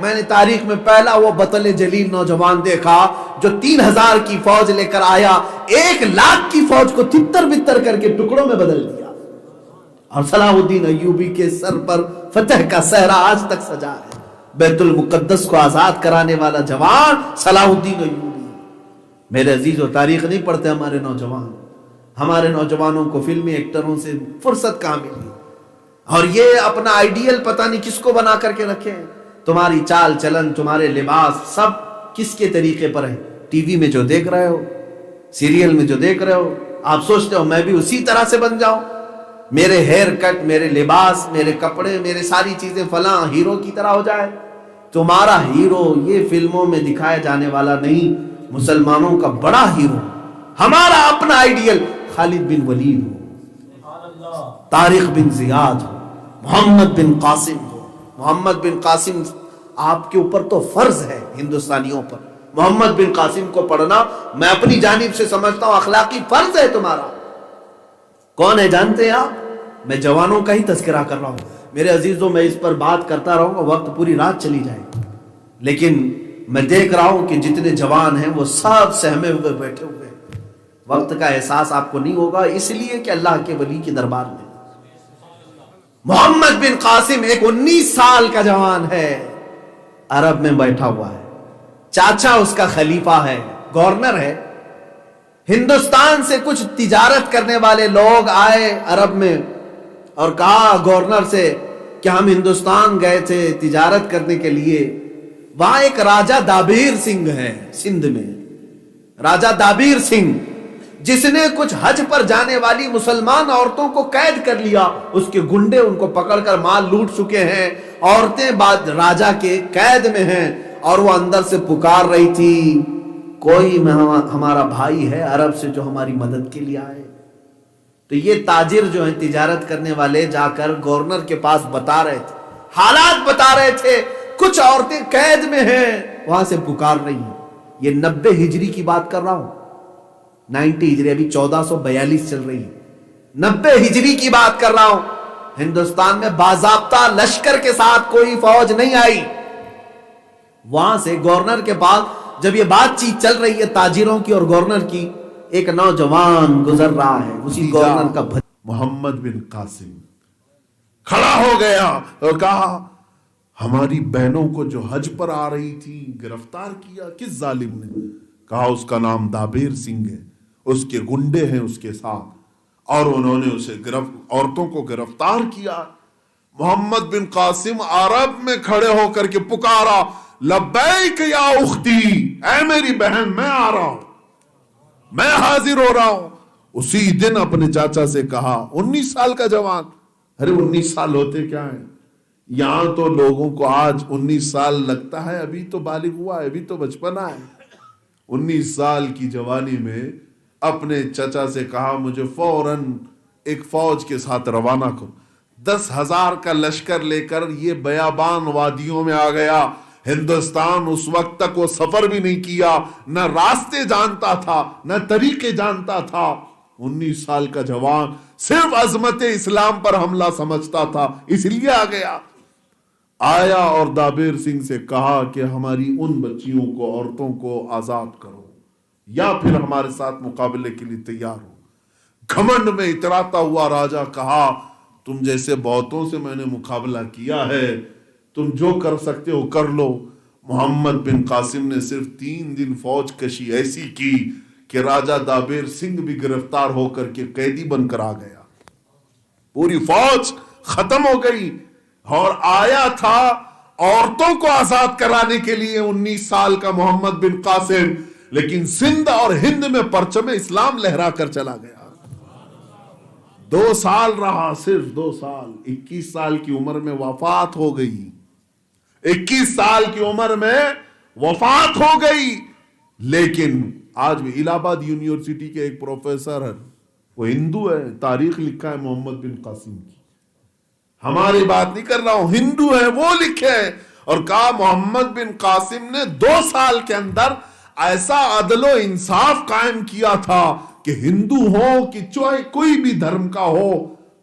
میں نے تاریخ میں پہلا وہ بطل جلیل نوجوان دیکھا جو 3000 کی فوج لے کر آیا، 1,00,000 کی فوج کو تتر بتر کر کے ٹکڑوں میں بدل دیا، اور صلاح الدین ایوبی کے سر پر فتح کا صحرا آج تک سجا ہے۔ بیت المقدس کو آزاد کرانے والا جوان صلاح الدین ایوبی۔ میرے عزیز و تاریخ نہیں پڑھتے ہمارے نوجوان، ہمارے نوجوانوں کو فلمی ایکٹروں سے فرصت کہاں ملی، اور یہ اپنا آئیڈیل پتہ نہیں کس کو بنا کر کے رکھے ہیں۔ تمہاری چال چلن، تمہارے لباس سب کس کے طریقے پر ہے؟ ٹی وی میں جو دیکھ رہے ہو، سیریل میں جو دیکھ رہے ہو، آپ سوچتے ہو میں بھی اسی طرح سے بن جاؤں، میرے ہیئر کٹ، میرے لباس، میرے کپڑے، میرے ساری چیزیں فلاں ہیرو کی طرح ہو جائے۔ تمہارا ہیرو یہ فلموں میں دکھایا جانے والا نہیں، مسلمانوں کا بڑا ہیرو، ہمارا اپنا آئیڈیل خالد بن ولید ہو، طارق بن زیاد ہو، محمد بن قاسم ہو۔ محمد بن قاسم آپ کے اوپر تو فرض ہے، ہندوستانیوں پر محمد بن قاسم کو پڑھنا میں اپنی جانب سے سمجھتا ہوں اخلاقی فرض ہے تمہارا۔ کون ہے جانتے ہیں آپ؟ میں جوانوں کا ہی تذکرہ کر رہا ہوں میرے عزیزوں، میں اس پر بات کرتا رہوں گا، وقت پوری رات چلی جائے گی، لیکن میں دیکھ رہا ہوں کہ جتنے جوان ہیں وہ سب سہمے ہوئے بیٹھے ہوئے ہیں۔ وقت کا احساس آپ کو نہیں ہوگا، اس لیے کہ اللہ کے ولی کے دربار میں محمد بن قاسم ایک 19 سال کا جوان ہے، عرب میں بیٹھا ہوا ہے، چاچا اس کا خلیفہ ہے، گورنر ہے۔ ہندوستان سے کچھ تجارت کرنے والے لوگ آئے عرب میں اور کہا گورنر سے کہ ہم ہندوستان گئے تھے تجارت کرنے کے لیے، وہاں ایک راجہ دابیر سنگھ ہے سندھ میں، راجہ دابیر سنگھ، جس نے کچھ حج پر جانے والی مسلمان عورتوں کو قید کر لیا، اس کے گنڈے ان کو پکڑ کر مال لوٹ چکے ہیں، عورتیں بعد راجہ کے قید میں ہیں، اور وہ اندر سے پکار رہی تھی کوئی ہمارا بھائی ہے عرب سے جو ہماری مدد کے لیے آئے۔ تو یہ تاجر جو ہیں تجارت کرنے والے جا کر گورنر کے پاس بتا رہے تھے، حالات بتا رہے تھے، کچھ عورتیں قید میں ہیں، وہاں سے پکار رہی ہیں۔ یہ 90 ہجری کی بات کر رہا ہوں، 90 ہجری، ابھی 1442 چل رہی ہے، 90 ہجری کی بات کر رہا ہوں۔ ہندوستان میں باضابطہ لشکر کے ساتھ کوئی فوج نہیں آئی، وہاں سے گورنر کے پاس جب یہ بات چیت چل رہی ہے تاجروں کی اور گورنر کی، ایک نوجوان گزر رہا ہے، اسی گورنر کا محمد بن قاسم کھڑا ہو گیا اور کہا ہماری بہنوں کو جو حج پر آ رہی تھی گرفتار کیا، کس ظالم نے؟ کہا اس کا نام دابیر سنگھ ہے، اس کے گنڈے ہیں اس کے ساتھ، اور انہوں نے اسے عورتوں کو گرفتار کیا۔ محمد بن قاسم عرب میں کھڑے ہو کر کے پکارا لبیک یا اختی، اے میری بہن میں آ رہا ہوں، میں حاضر ہو رہا ہوں۔ اسی دن اپنے چاچا سے کہا، 19 سال کا جوان، ارے 19 سال ہوتے کیا ہیں؟ یہاں تو لوگوں کو آج 19 سال لگتا ہے ابھی تو بالغ ہوا ہے، ابھی تو بچپنا ہے۔ 19 سال کی جوانی میں اپنے چچا سے کہا مجھے فوراً ایک فوج کے ساتھ روانہ کرو۔ 10,000 کا لشکر لے کر یہ بیابان وادیوں میں آ گیا۔ ہندوستان اس وقت تک وہ سفر بھی نہیں کیا، نہ راستے جانتا تھا نہ طریقے جانتا تھا۔ 19 سال کا جوان صرف عظمت اسلام پر حملہ سمجھتا تھا، اس لیے آ گیا۔ آیا اور دابیر سنگھ سے کہا کہ ہماری ان بچیوں کو، عورتوں کو آزاد کرو یا پھر ہمارے ساتھ مقابلے کے لیے تیار ہو۔ گھمنڈ میں اتراتا ہوا راجہ کہا تم جیسے بہتوں سے میں نے مقابلہ کیا ہے، تم جو کر سکتے ہو کر لو۔ محمد بن قاسم نے صرف 3 دن فوج کشی ایسی کی کہ راجہ دابیر سنگھ بھی گرفتار ہو کر کے قیدی بن کر آ گیا، پوری فوج ختم ہو گئی۔ اور آیا تھا عورتوں کو آزاد کرانے کے لیے 19 سال کا محمد بن قاسم، لیکن سندھ اور ہند میں پرچم اسلام لہرا کر چلا گیا۔ 2 سال رہا، صرف 2 سال، 21 سال کی عمر میں وفات ہو گئی، 21 سال کی عمر میں وفات ہو گئی۔ لیکن آج بھی الہ آباد یونیورسٹی کے ایک پروفیسر ہے، وہ ہندو ہے، تاریخ لکھا ہے محمد بن قاسم کی، ہماری بات نہیں کر رہا ہوں، ہندو ہے وہ لکھے، اور کہا محمد بن قاسم نے 2 سال کے اندر ایسا عدل و انصاف قائم کیا تھا کہ ہندو ہو کہ چاہے کوئی بھی دھرم کا ہو،